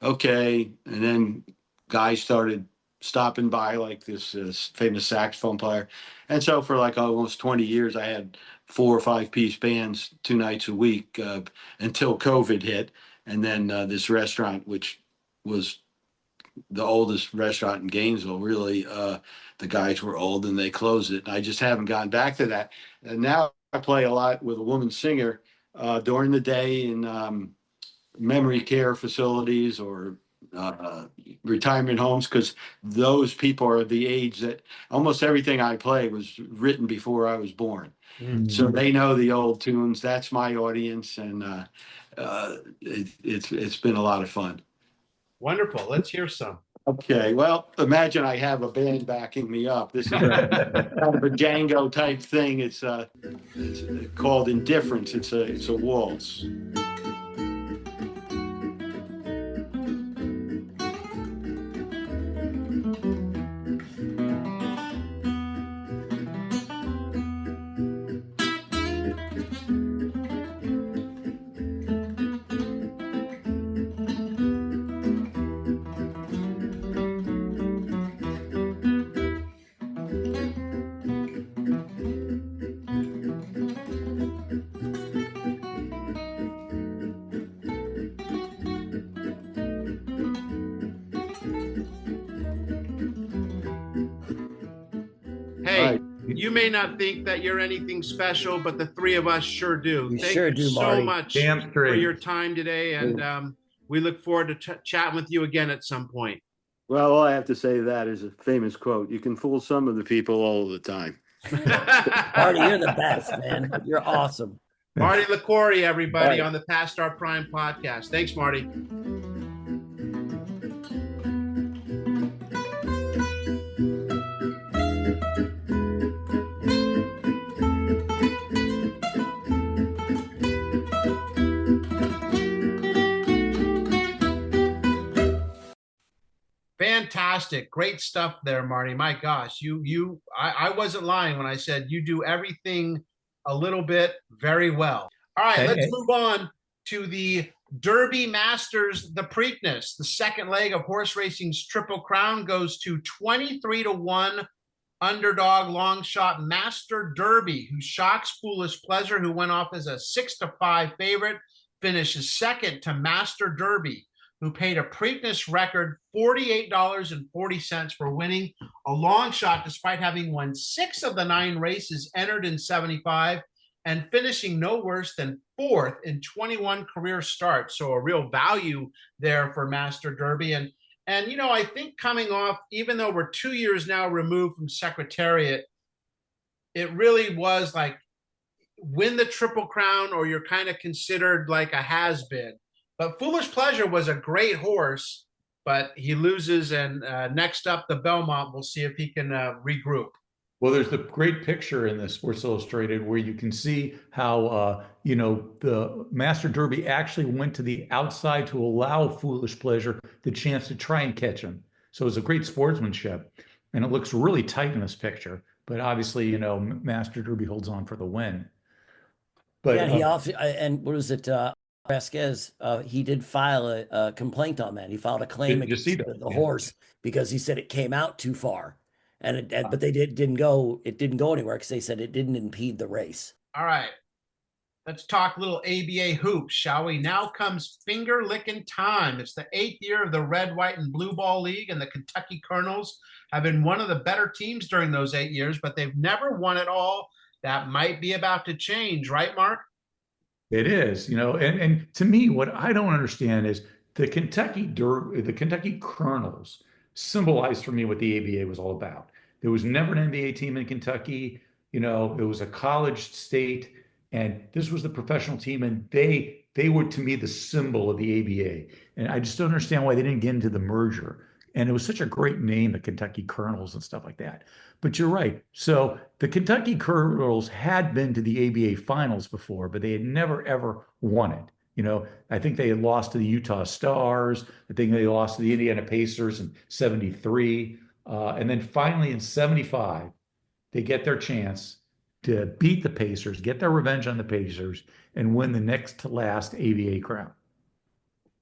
okay. And then guys started stopping by, like this famous saxophone player. And so for like almost 20 years, I had 4 or 5 piece bands 2 nights a week until COVID hit. And then this restaurant, which was the oldest restaurant in Gainesville. Really, the guys were old and they closed it. I just haven't gone back to that. And now I play a lot with a woman singer during the day in memory care facilities or retirement homes, because those people are the age that almost everything I play was written before I was born. So they know the old tunes. That's my audience, and it's been a lot of fun. Wonderful. Let's hear some. Okay, well, imagine I have a band backing me up. This is kind of a Django type thing. It's called Indifference. It's a waltz. Hey, you may not think that you're anything special, but the three of us sure do. You Thank sure you do, so Marty. much Damn for straight. your time today, and we look forward to chatting with you again at some point. Well, all I have to say to that is a famous quote. You can fool some of the people all the time. Marty, you're the best, man. You're awesome. Marty Liquori, everybody, Right. on the Past Our Prime podcast. Thanks, Marty. Fantastic. Great stuff there, Marty. My gosh, I wasn't lying when I said you do everything a little bit very well. All right, let's move on to the Derby Masters, the Preakness. The second leg of horse racing's Triple Crown goes to 23-1 underdog long shot Master Derby, who shocks Foolish Pleasure, who went off as a 6-5 favorite, finishes second to Master Derby, who paid a Preakness record $48.40 for winning a long shot, despite having won 6 of the 9 races entered in 75 and finishing no worse than 4th in 21 career starts. So a real value there for Master Derby. And I think coming off, even though we're 2 years now removed from Secretariat, it really was like win the Triple Crown or you're kind of considered like a has-been. But Foolish Pleasure was a great horse, but he loses. And next up, the Belmont, we'll see if he can regroup. Well, there's the great picture in the Sports Illustrated where you can see how, the Master Derby actually went to the outside to allow Foolish Pleasure the chance to try and catch him. So it's a great sportsmanship, and it looks really tight in this picture. But obviously, Master Derby holds on for the win. But Yeah, he also, and what was it? Vasquez, he did file a complaint on that. He filed a claim Did you against see that? the Yeah. horse because he said it came out too far, but they didn't go anywhere because they said it didn't impede the race. All right. Let's talk little ABA hoops, shall we? Now comes finger licking time. It's the 8th year of the Red, White, and Blue Ball League, and the Kentucky Colonels have been one of the better teams during those 8 years, but they've never won it all. That might be about to change, right, Mark? It is, and to me, what I don't understand is the Kentucky Colonels symbolized for me what the ABA was all about. There was never an NBA team in Kentucky. It was a college state, and this was the professional team, and they were, to me, the symbol of the ABA. And I just don't understand why they didn't get into the merger. And it was such a great name, the Kentucky Colonels and stuff like that. But you're right. So the Kentucky Colonels had been to the ABA finals before, but they had never, ever won it. I think they had lost to the Utah Stars. I think they lost to the Indiana Pacers in 73. And then finally in 75, they get their chance to beat the Pacers, get their revenge on the Pacers, and win the next to last ABA crown.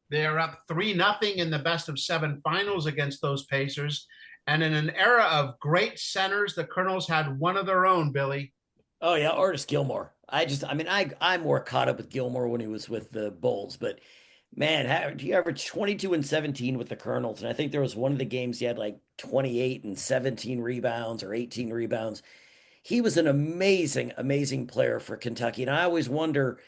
They are up 3-0 in the best of 7 finals against those Pacers. And in an era of great centers, the Colonels had one of their own, Billy. Oh yeah, Artis Gilmore. I'm more caught up with Gilmore when he was with the Bulls, but Man, he averaged 22 and 17 with the Colonels. And I think there was one of the games he had like 28 and 17 rebounds or 18 rebounds. He was an amazing, amazing player for Kentucky. And I always wonder,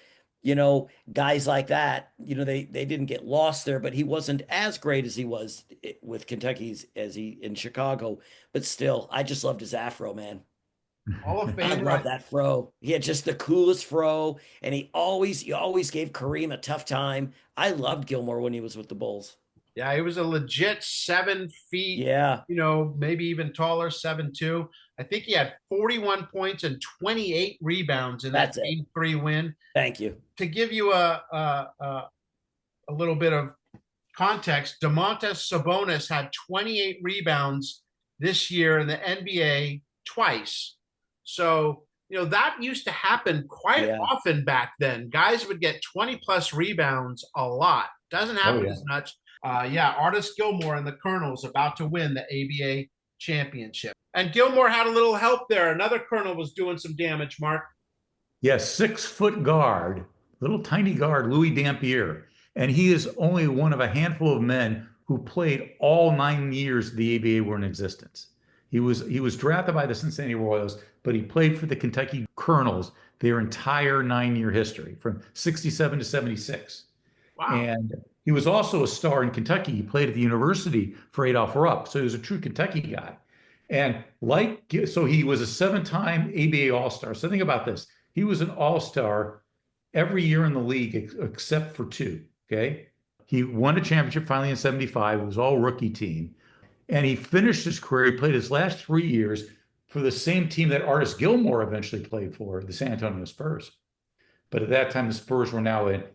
guys like that, they didn't get lost there, but he wasn't as great as he was with Kentucky's as he in Chicago. But still, I just loved his afro, man. Hall of I Famer. love that fro. He had just the coolest fro, and he always gave Kareem a tough time. I loved Gilmore when he was with the Bulls. Yeah, he was a legit 7 feet, Yeah, maybe even taller, 7'2". I think he had 41 points and 28 rebounds in that that's it. Game 3 win. Thank you. To give you a little bit of context, Domantas Sabonis had 28 rebounds this year in the NBA twice. So, that used to happen quite Yeah. often back then. Guys would get 20 plus rebounds a lot. Doesn't happen as much. Artis Gilmore and the Colonels about to win the ABA championship. And Gilmore had a little help there. Another Colonel was doing some damage, Mark. Yes, 6 foot guard, little tiny guard, Louis Dampier. And he is only one of a handful of men who played all 9 years the ABA were in existence. He was drafted by the Cincinnati Royals, but he played for the Kentucky Colonels their entire 9 year history from 67 to 76. Wow. And he was also a star in Kentucky. He played at the university for Adolph Rupp. So he was a true Kentucky guy. And so he was a 7-time ABA All-Star. So think about this. He was an All-Star every year in the league except for 2. Okay. He won a championship finally in 75. It was all rookie team. And he finished his career. He played his last 3 years for the same team that Artis Gilmore eventually played for, the San Antonio Spurs. But at that time, the Spurs were now an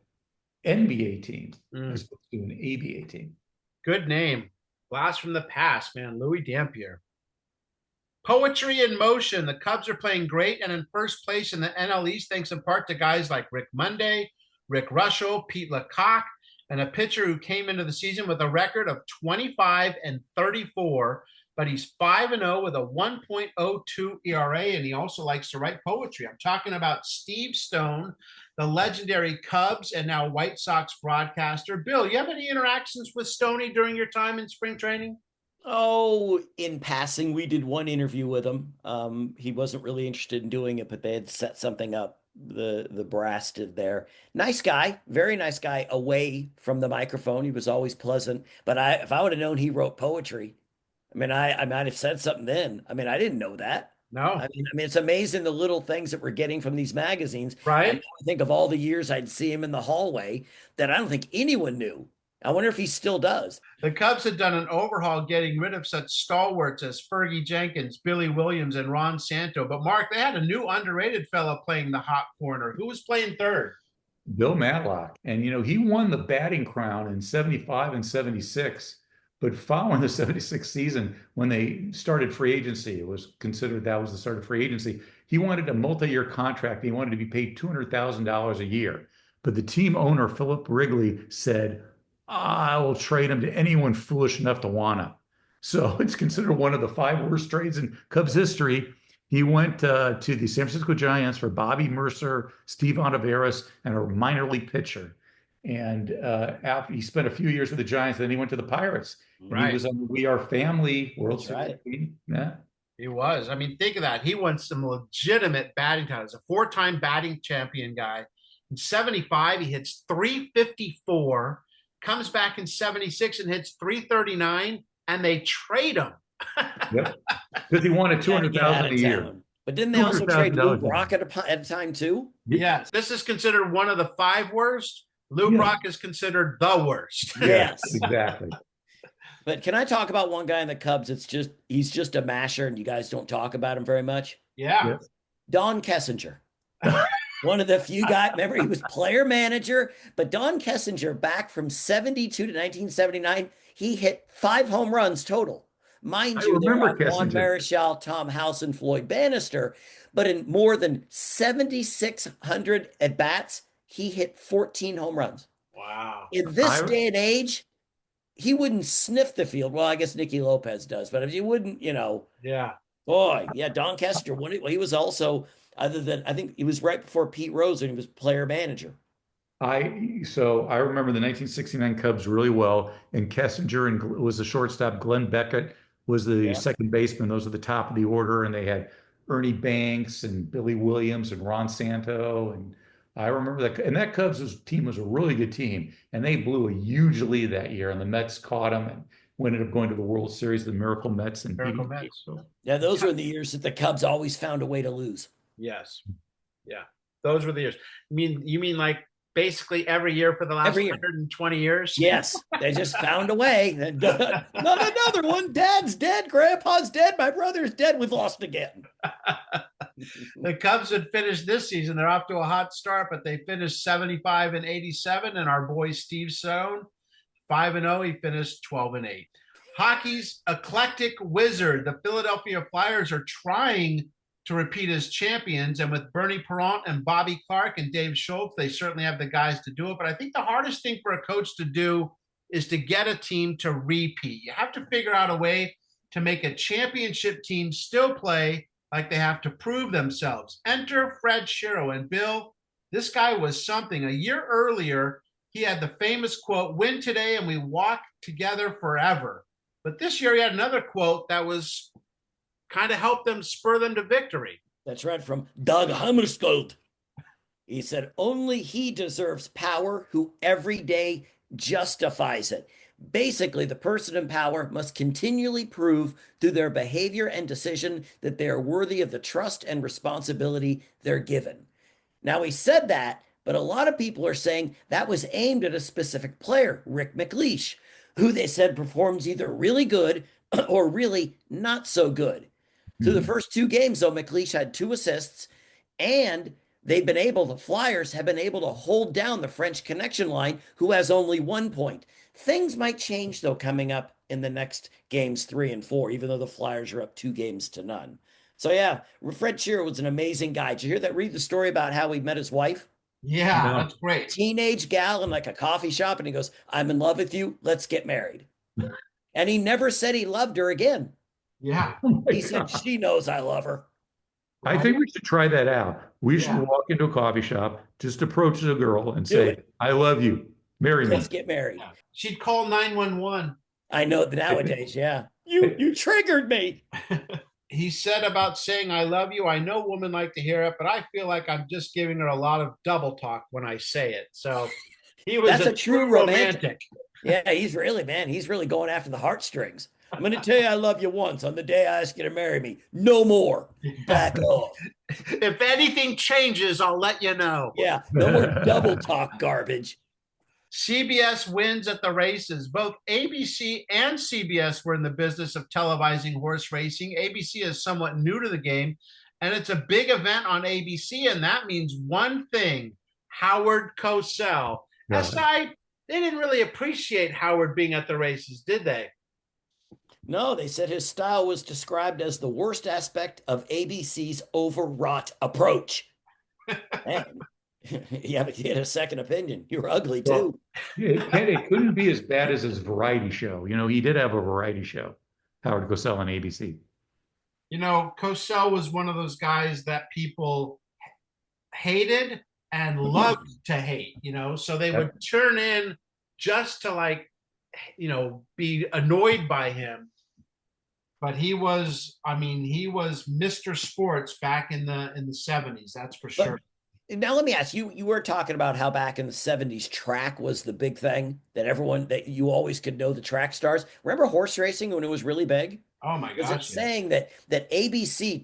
NBA team as opposed to an ABA team. Good name. Blast from the past, man. Louis Dampier. Poetry in motion. The Cubs are playing great and in first place in the NL East, thanks in part to guys like Rick Monday, Rick Russell, Pete LeCoq, and a pitcher who came into the season with a record of 25 and 34, but he's 5-0 with a 1.02 ERA, and he also likes to write poetry. I'm talking about Steve Stone, the legendary Cubs and now White Sox broadcaster. Bill, you have any interactions with Stoney during your time in spring training? Oh, in passing, we did one interview with him. He wasn't really interested in doing it, but they had set something up. The brass did there. Nice guy, very nice guy. Away from the microphone, he was always pleasant. But if I would have known he wrote poetry, I might have said something then. I didn't know that. No. It's amazing the little things that we're getting from these magazines. Right. And I think of all the years I'd see him in the hallway that I don't think anyone knew. I wonder if he still does. The Cubs had done an overhaul getting rid of such stalwarts as Fergie Jenkins, Billy Williams, and Ron Santo. But, Mark, they had a new underrated fellow playing the hot corner. Who was playing third? Bill Matlock. And, he won the batting crown in 75 and 76. But following the 76 season, when they started free agency, it was considered that was the start of free agency. He wanted a multi-year contract. He wanted to be paid $200,000 a year. But the team owner, Philip Wrigley, said, I will trade him to anyone foolish enough to want him. So it's considered one of the 5 worst trades in Cubs history. He went to the San Francisco Giants for Bobby Mercer, Steve Ontiveros, and a minor league pitcher. And after he spent a few years with the Giants, then he went to the Pirates. Right. He was on the We Are Family World That's Series. right. Yeah. He was. Think of that. He won some legitimate batting titles. A 4-time batting champion guy. In 75, he hits 354. Comes back in 76 and hits 339, and they trade him. Yep. Because he wanted $200,000 a year. But didn't they also trade Lou $200,000 Brock at a time too? Yes. This is considered one of the 5 worst. Lou Brock is considered the worst. Yes. Exactly. But can I talk about one guy in the Cubs? He's just a masher, and you guys don't talk about him very much. Yeah. Yes. Don Kessinger. One of the few guys, remember, he was player manager, but Don Kessinger, back from 72 to 1979, he hit 5 home runs total. Mind you, there were Juan Marichal, Tom House, and Floyd Bannister, but in more than 7,600 at-bats, he hit 14 home runs. Wow. In this day and age, he wouldn't sniff the field. Well, I guess Nicky Lopez does, but if he wouldn't, Yeah. Boy, yeah, Don Kessinger, he was also... Other than, I think he was right before Pete Rose and he was player manager. I remember the 1969 Cubs really well, and Kessinger was the shortstop. Glenn Beckett was the second baseman. Those are the top of the order, and they had Ernie Banks and Billy Williams and Ron Santo, and I remember that. And that team was a really good team, and they blew a huge lead that year, and the Mets caught them and ended up going to the World Series, the Miracle Mets, and Miracle beating. Mets. So, Yeah, those were the years that the Cubs always found a way to lose. yes. Yeah. Those were the years. You mean like basically every year for the last 120 years? Yes. They just found a way. Not another one. Dad's dead. Grandpa's dead. My brother's dead. We've lost again. The Cubs had finished this season. They're off to a hot start, but they finished 75 and 87. And our boy Steve Stone, 5-0. He finished 12-8. Hockey's eclectic wizard. The Philadelphia Flyers are trying to repeat as champions. And with Bernie Perrant and Bobby Clark and Dave Schultz, they certainly have the guys to do it. But I think the hardest thing for a coach to do is to get a team to repeat. You have to figure out a way to make a championship team still play like they have to prove themselves. Enter Fred Shero. And Bill, this guy was something. A year earlier, he had the famous quote, "Win today and we walk together forever." But this year he had another quote that was kind of helped them, spur them to victory. That's right, from Doug Hammarskjöld. He said, "Only he deserves power who every day justifies it." Basically, the person in power must continually prove through their behavior and decision that they are worthy of the trust and responsibility they're given. Now, he said that, but a lot of people are saying that was aimed at a specific player, Rick McLeish, who they said performs either really good or really not so good. Through the first two games, though, McLeish had 2 assists, and the Flyers have been able to hold down the French Connection line, who has only 1 point. Things might change, though, coming up in the next games 3 and 4, even though the Flyers are up 2-0. So, yeah, Fred Shearer was an amazing guy. Did you hear that? Read the story about how he met his wife? Yeah, that's great. Teenage gal in like a coffee shop, and he goes, "I'm in love with you. Let's get married." And he never said he loved her again. Yeah. He said, "She knows I love her." I think we should try that out. We should walk into a coffee shop, just approach the girl and say, "I love you. Marry me." Let's get married. She'd call 911. I know nowadays, yeah. You triggered me. He said about saying "I love you," "I know women like to hear it, but I feel like I'm just giving her a lot of double talk when I say it." So he was That's a true romantic. Yeah, he's really going after the heartstrings. "I'm going to tell you I love you once on the day I ask you to marry me. No more. Back off." If anything changes, I'll let you know. Yeah, no more double talk garbage. CBS wins at the races. Both ABC and CBS were in the business of televising horse racing. ABC is somewhat new to the game, and it's a big event on ABC, and that means one thing: Howard Cosell. Yeah. SI, they didn't really appreciate Howard being at the races, did they? No, they said his style was described as the worst aspect of ABC's overwrought approach. Man, you had a second opinion. You're ugly too. It couldn't be as bad as his variety show. You know, he did have a variety show, Howard Cosell on ABC. You know, Cosell was one of those guys that people hated and loved to hate, you know, so they would turn in just to be annoyed by him. But he was Mr. Sports back in the 70s, that's for sure. Now let me ask you, you were talking about how back in the 70s track was the big thing that you always could know the track stars. Remember horse racing when it was really big? Oh my gosh. It's saying that ABC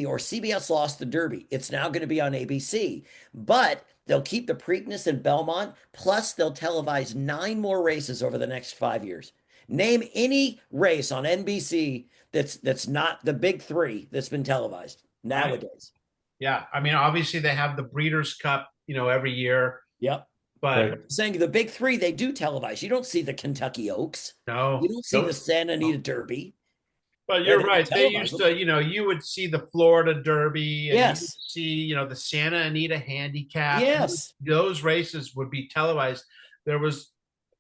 or CBS lost the Derby. It's now going to be on ABC, but they'll keep the Preakness and Belmont, plus they'll televise 9 more races over the next 5 years. Name any race on NBC that's not the big 3 that's been televised nowadays. Yeah, I mean, obviously they have the Breeders' Cup, every year. Yep. But I'm saying the big 3 they do televise. You don't see the Kentucky Oaks. No. You don't see the Santa Anita Derby. But you're right. They used to, you would see the Florida Derby. And yes. You would see, the Santa Anita Handicap. Yes. Those races would be televised. There was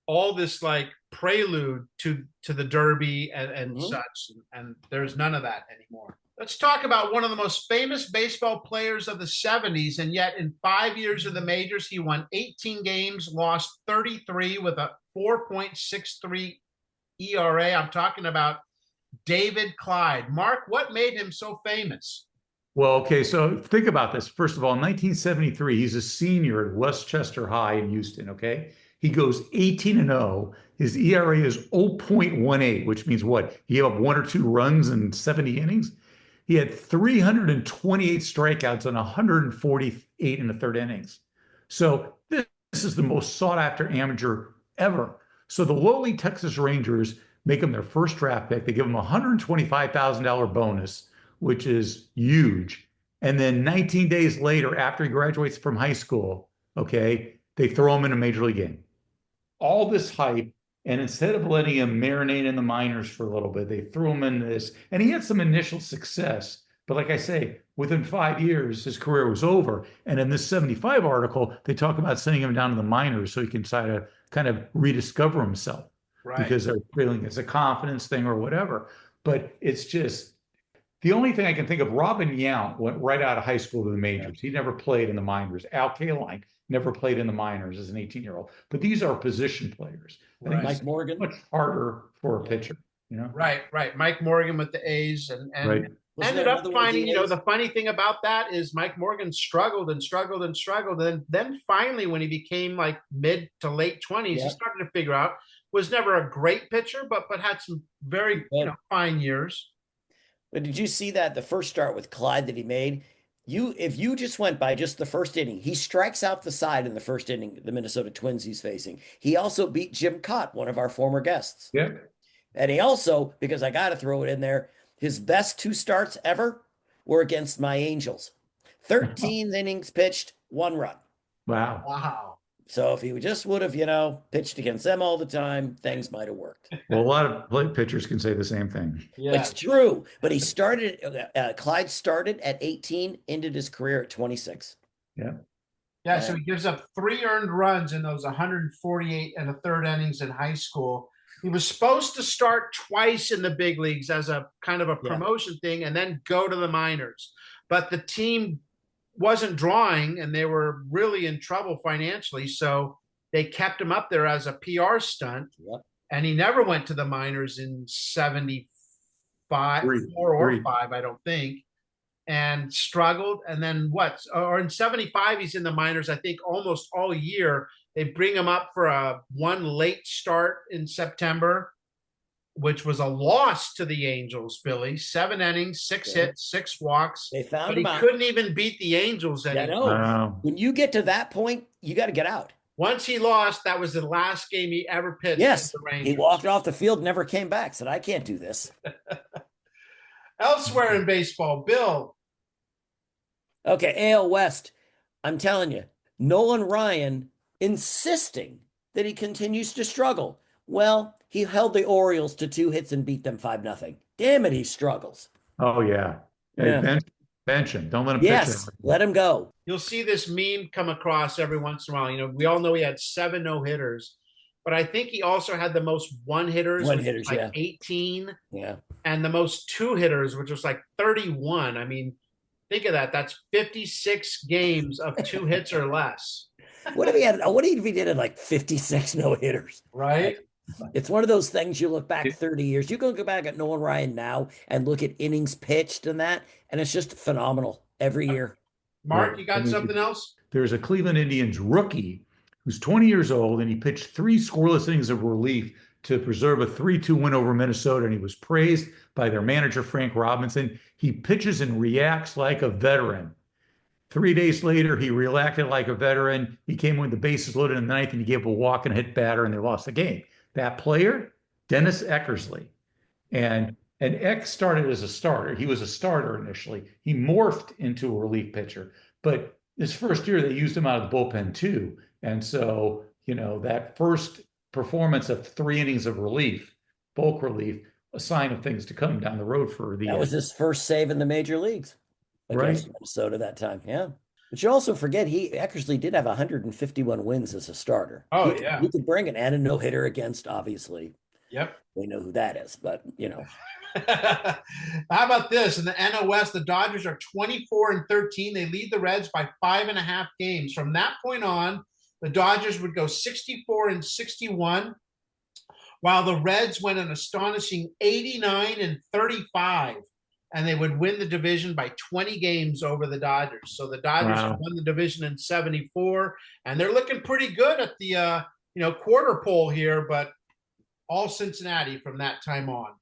all this like prelude to the Derby and such, and there's none of that anymore. Let's talk about one of the most famous baseball players of the 70s, and yet in 5 years of the majors, he won 18 games, lost 33 with a 4.63 ERA. I'm talking about David Clyde. Mark, what made him so famous? Well, okay, so think about this. First of all, in 1973, he's a senior at Westchester High in Houston, okay? He goes 18-0. His ERA is 0.18, which means what? He gave up 1 or 2 runs in 70 innings. He had 328 strikeouts on 148 in the third innings. So this is the most sought-after amateur ever. So the lowly Texas Rangers make him their first draft pick. They give him a $125,000 bonus, which is huge. And then 19 days later, after he graduates from high school, okay, they throw him in a major league game. All this hype, and instead of letting him marinate in the minors for a little bit, they threw him in this. And he had some initial success. But like I say, within 5 years, his career was over. And in this 75 article, they talk about sending him down to the minors so he can try to kind of rediscover himself. Right. Because they're feeling it's a confidence thing or whatever. But it's just, the only thing I can think of, Robin Yount went right out of high school to the majors. He never played in the minors. Al Kaline never played in the minors as an 18-year-old. But these are position players. I think Mike Morgan. Much harder for a pitcher, you know? Right. Mike Morgan with the A's and ended up finding, the funny thing about that is Mike Morgan struggled. And then finally, when he became like mid to late 20s, he started to figure out, was never a great pitcher, but had some very fine years. But did you see that the first start with Clyde that he made? If you just went by just the first inning, he strikes out the side in the first inning, the Minnesota Twins he's facing. He also beat Jim Cott, one of our former guests. Yeah. And he also, because I got to throw it in there, his best 2 starts ever were against my Angels. 13 innings pitched, 1 run. Wow. So if he just would have, pitched against them all the time, things might have worked. Well, a lot of plate pitchers can say the same thing. Yeah. It's true. But he started, Clyde started at 18, ended his career at 26. Yeah, so he gives up 3 earned runs in those 148 and a third innings in high school. He was supposed to start twice in the big leagues as a kind of a promotion thing and then go to the minors. But the team wasn't drawing and they were really in trouble financially. So they kept him up there as a PR stunt. And he never went to the minors in 75, 4 or 5, I don't think, and struggled. And then in 75, he's in the minors, I think, almost all year. They bring him up for one late start in September, which was a loss to the Angels, Billy. 7 innings, 6 hits, 6 walks. They found but him he couldn't even beat the Angels anymore. I know. When you get to that point, you got to get out. Once he lost, that was the last game he ever pitched. Yes, the Rangers. He walked off the field, never came back, said, I can't do this. Elsewhere in baseball, Bill. Okay, AL West. I'm telling you, Nolan Ryan insisting that he continues to struggle. Well, he held the Orioles to 2 hits and beat them 5-0. Damn it, he struggles. Oh, yeah. Bench him. Don't let him pitch. Yes, let him go. You'll see this meme come across every once in a while. We all know he had 7 no-hitters, but I think he also had the most one-hitters, like 18. Yeah. And the most 2-hitters, which was like 31. I mean, think of that. That's 56 games of 2 hits or less. What if he did like 56 no-hitters? Right. It's one of those things you look back 30 years. You can go back at Nolan Ryan now and look at innings pitched and that, and it's just phenomenal every year. Mark, you got something else? There's a Cleveland Indians rookie who's 20 years old, and he pitched 3 scoreless innings of relief to preserve a 3-2 win over Minnesota, and he was praised by their manager, Frank Robinson. He pitches and reacts like a veteran. 3 days later, he reacted like a veteran. He came with the bases loaded in the 9th, and he gave a walk and hit batter, and they lost the game. That player, Dennis Eckersley. And Eck started as a starter. He was a starter initially. He morphed into a relief pitcher. But this first year, they used him out of the bullpen too. And so, that first performance of 3 innings of relief, bulk relief, a sign of things to come down the road for the. That was his first save in the major leagues against right. Minnesota that time. Yeah. But you also forget he actually did have 151 wins as a starter. Oh, He, yeah. he could bring it and a no-hitter against, obviously. Yep. We know who that is, but How about this? In the NL West, the Dodgers are 24-13. They lead the Reds by 5.5 games. From that point on, the Dodgers would go 64-61, while the Reds went an astonishing 89-35. And they would win the division by 20 games over the Dodgers. So the Dodgers Wow. have won the division in 74, and they're looking pretty good at the quarter pole here, but all Cincinnati from that time on.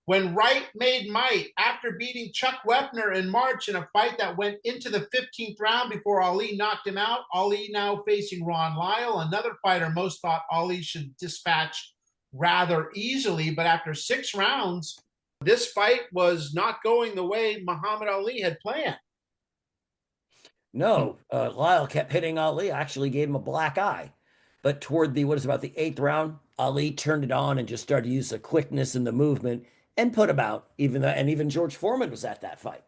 When Wright made might after beating Chuck Wepner in March in a fight that went into the 15th round before Ali knocked him out, Ali now facing Ron Lyle, another fighter most thought Ali should dispatch rather easily. But after 6 rounds, this fight was not going the way Muhammad Ali had planned. no, Lyle kept hitting Ali, actually gave him a black eye. But toward about the 8th round, Ali turned it on and just started to use the quickness and the movement and put him out. Even George Foreman was at that fight.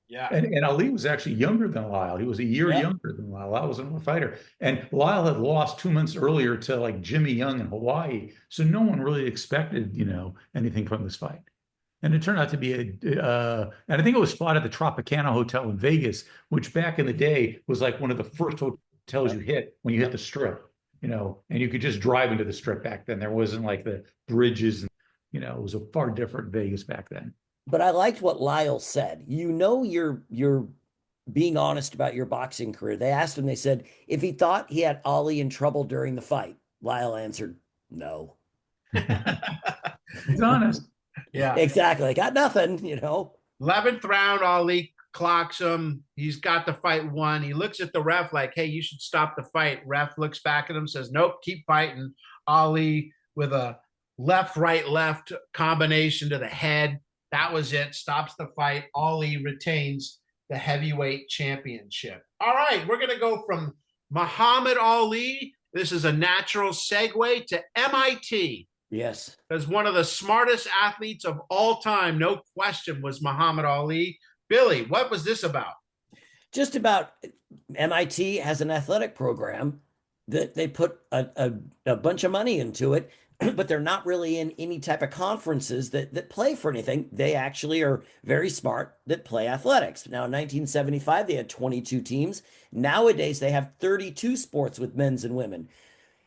Yeah. And Ali was actually younger than Lyle. He was a year Yep. younger than Lyle. Lyle was a fighter. And Lyle had lost 2 months earlier to like Jimmy Young in Hawaii. So no one really expected, anything from this fight. And it turned out to be and I think it was fought at the Tropicana Hotel in Vegas, which back in the day was like one of the first hotels you hit when you hit the strip, and you could just drive into the strip back then. There wasn't like the bridges, and, it was a far different Vegas back then. But I liked what Lyle said. You're being honest about your boxing career. They asked him, they said, if he thought he had Ali in trouble during the fight. Lyle answered, no. He's honest. Yeah. Exactly. I got nothing, 11th round, Ali clocks him. He's got the fight won. He looks at the ref like, hey, you should stop the fight. Ref looks back at him, says, nope, keep fighting. Ali with a left, right, left combination to the head. That was it. Stops the fight. Ali retains the heavyweight championship. All right, we're going to go from Muhammad Ali. This is a natural segue to MIT. Yes. As one of the smartest athletes of all time, no question, was Muhammad Ali. Billy, what was this about? Just about MIT has an athletic program that they put a bunch of money into it, but they're not really in any type of conferences that play for anything. They actually are very smart that play athletics. Now, in 1975, they had 22 teams. Nowadays, they have 32 sports with men's and women.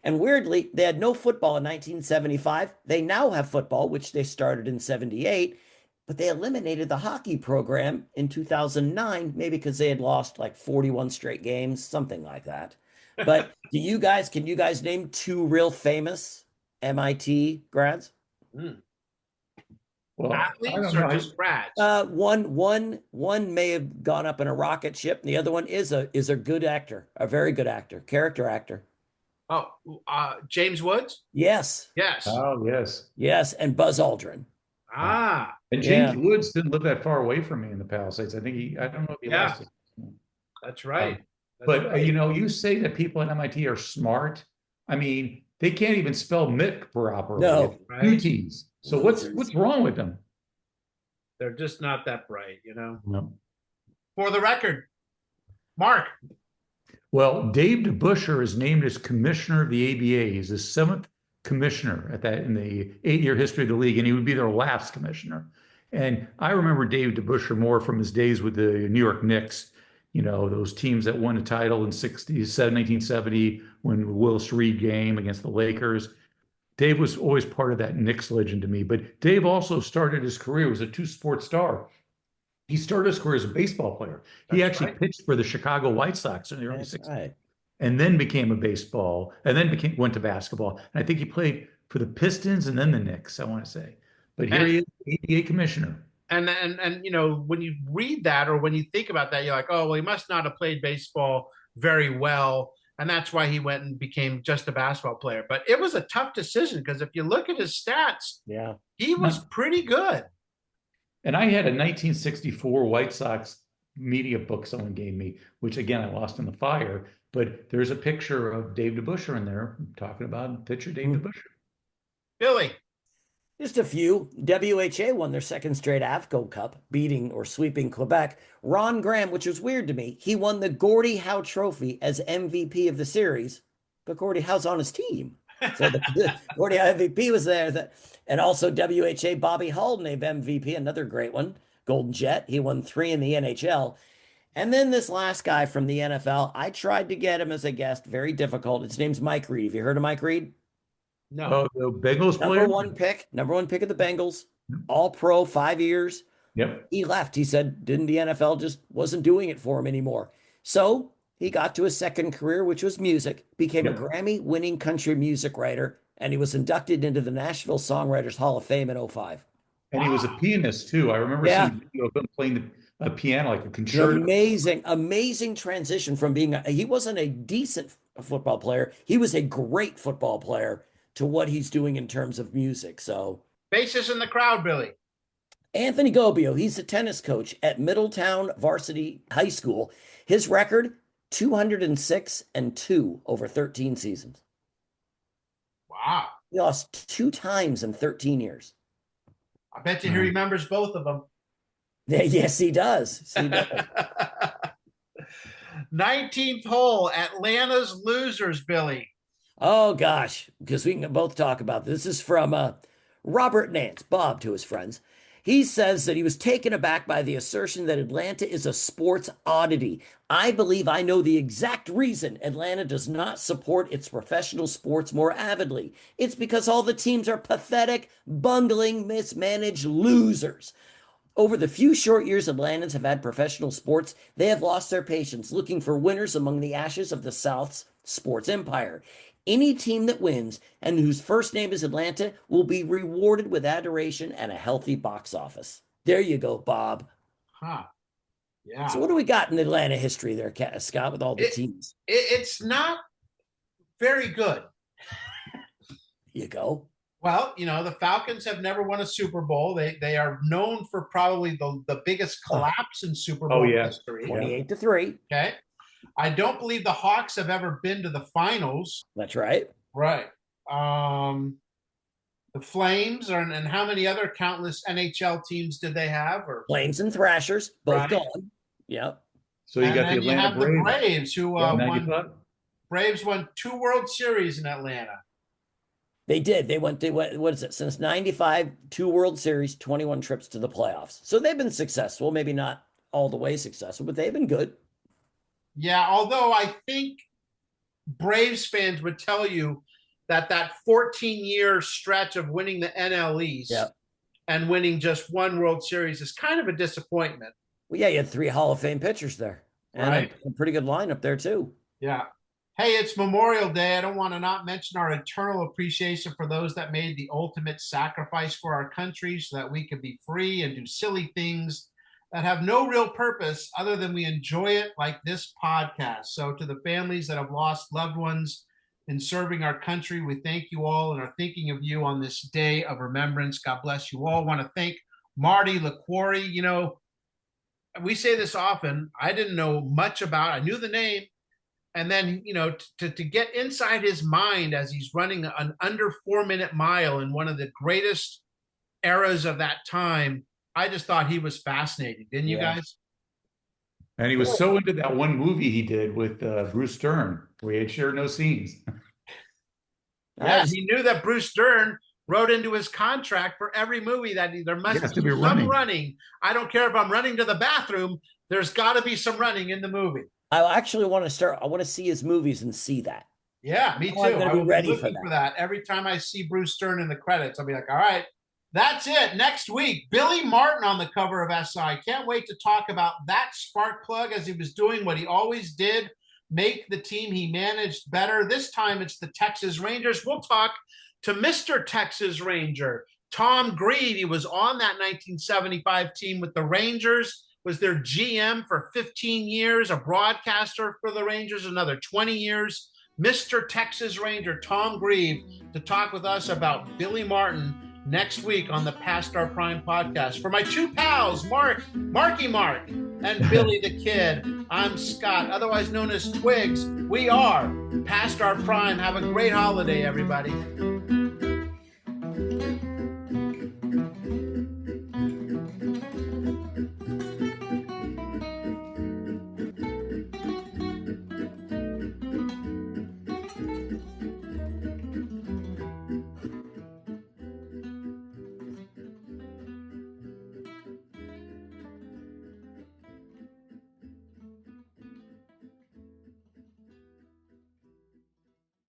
And weirdly, they had no football in 1975. They now have football, which they started in 78, but they eliminated the hockey program in 2009, maybe because they had lost like 41 straight games, something like that. But can you guys name 2 real famous MIT grads? Well, Athletes or just grads? One may have gone up in a rocket ship, and the other one is a good actor, a very good actor, character actor. Oh, James Woods? Yes. Yes. Oh, yes. Yes, and Buzz Aldrin. And James Woods didn't live that far away from me in the Palisades. I think I don't know if he lost it. That's right. You say that people at MIT are smart. I mean, they can't even spell Mick properly. No. Right. 2 T's. So what's wrong with them? They're just not that bright, No. For the record, Mark. Well, Dave DeBuscher is named as commissioner of the ABA. He's the 7th commissioner in the 8-year history of the league, and he would be their last commissioner. And I remember Dave DeBuscher more from his days with the New York Knicks, those teams that won a title in 1970 when Willis Reed game against the Lakers. Dave was always part of that Knicks legend to me. But Dave also started his career as a 2-sport star. He started his career as a baseball player. He actually pitched for the Chicago White Sox in the early 60s. Right. And then became a baseball, and then went to basketball. And I think he played for the Pistons and then the Knicks, I want to say. But here he is, ABA commissioner. And when you read that or when you think about that, you're like, oh, well, he must not have played baseball very well. And that's why he went and became just a basketball player. But it was a tough decision because if you look at his stats, he was pretty good. And I had a 1964 White Sox media book someone gave me, which again, I lost in the fire. But there's a picture of Dave DeBuscher in there talking about pitcher Dave DeBuscher. Billy. Just a few. WHA won their second straight AVCO Cup, beating or sweeping Quebec. Ron Graham, which was weird to me, he won the Gordie Howe Trophy as MVP of the series, but Gordie Howe's on his team. So the Gordie Howe MVP was there. And also WHA Bobby Hull named MVP, another great one. Golden Jet, he won 3 in the NHL. And then this last guy from the NFL, I tried to get him as a guest, very difficult. His name's Mike Reed. Have you heard of Mike Reed? No. Oh, the Bengals Number player? one pick of the Bengals, all pro, 5 years. Yep. He left. He said, didn't the NFL just wasn't doing it for him anymore? So he got to his second career, which was music, became a Yep. Grammy-winning country music writer, and he was inducted into the Nashville Songwriters Hall of Fame in 2005. And he was a pianist too. I remember Yeah. seeing a video of him playing a piano, like a concerto. Amazing transition from being he wasn't a decent football player. He was a great football player to what he's doing in terms of music. So Faces in the crowd, Billy. Anthony Gobio, he's a tennis coach at Middletown Varsity High School. His record, 206-2 over 13 seasons. Wow. He lost 2 times in 13 years. I bet you he remembers both of them. Yes, he does. He does. 19th hole, Atlanta's losers, Billy. Oh, gosh, because we can both talk about this. This is from Robert Nance, Bob to his friends. He says that he was taken aback by the assertion that Atlanta is a sports oddity. I believe I know the exact reason Atlanta does not support its professional sports more avidly. It's because all the teams are pathetic, bungling, mismanaged losers. Over the few short years Atlantans have had professional sports, they have lost their patience looking for winners among the ashes of the South's sports empire. Any team that wins and whose first name is Atlanta will be rewarded with adoration and a healthy box office. There you go, Bob. Huh. Yeah. So what do we got in Atlanta history there, Scott, with all the teams? It's not very good. You go. Well, the Falcons have never won a Super Bowl. They are known for probably the biggest collapse in Super Bowl history. 28-3. Okay. I don't believe the Hawks have ever been to the finals. That's right. Right. The Flames and how many other countless NHL teams did they have? Or Flames and Thrashers, both gone. Yep. So you got the Atlanta Braves. The Braves who won. 95? Braves won 2 World Series in Atlanta. They did. They went, what is it? Since 95, 2 World Series, 21 trips to the playoffs. So they've been successful, maybe not all the way successful, but they've been good. Yeah, although I think Braves fans would tell you that 14-year stretch of winning the NL East and winning just 1 World Series is kind of a disappointment. Well, yeah, you had 3 Hall of Fame pitchers there. And a pretty good lineup there, too. Yeah. Hey, it's Memorial Day. I don't want to not mention our eternal appreciation for those that made the ultimate sacrifice for our country so that we could be free and do silly things that have no real purpose other than we enjoy it, like this podcast. So to the families that have lost loved ones in serving our country, we thank you all and are thinking of you on this day of remembrance. God bless you all. I want to thank Marty Liquori. We say this often. I didn't know much about it. I knew the name. And then, to get inside his mind as he's running an under 4-minute mile in one of the greatest eras of that time, I just thought he was fascinating. Didn't you guys? And he was so into that one movie he did with Bruce Stern, where he had shared no scenes. Yeah, he knew that Bruce Stern wrote into his contract for every movie that there must be some running. I don't care if I'm running to the bathroom. There's got to be some running in the movie. I actually want to start. I want to see his movies and see that. Yeah, me too. I'm going to be ready for that. Every time I see Bruce Stern in the credits, I'll be like, all right, that's it. Next week, Billy Martin on the cover of SI. Can't wait to talk about that spark plug as he was doing what he always did, make the team he managed better. This time it's the Texas Rangers. We'll talk to Mr. Texas Ranger, Tom Greed. He was on that 1975 team with the Rangers. Was their GM for 15 years, a broadcaster for the Rangers, another 20 years. Mr. Texas Ranger, Tom Grieve, to talk with us about Billy Martin next week on the Past Our Prime podcast. For my 2 pals, Marky Mark, and Billy the Kid, I'm Scott, otherwise known as Twigs. We are Past Our Prime. Have a great holiday, everybody.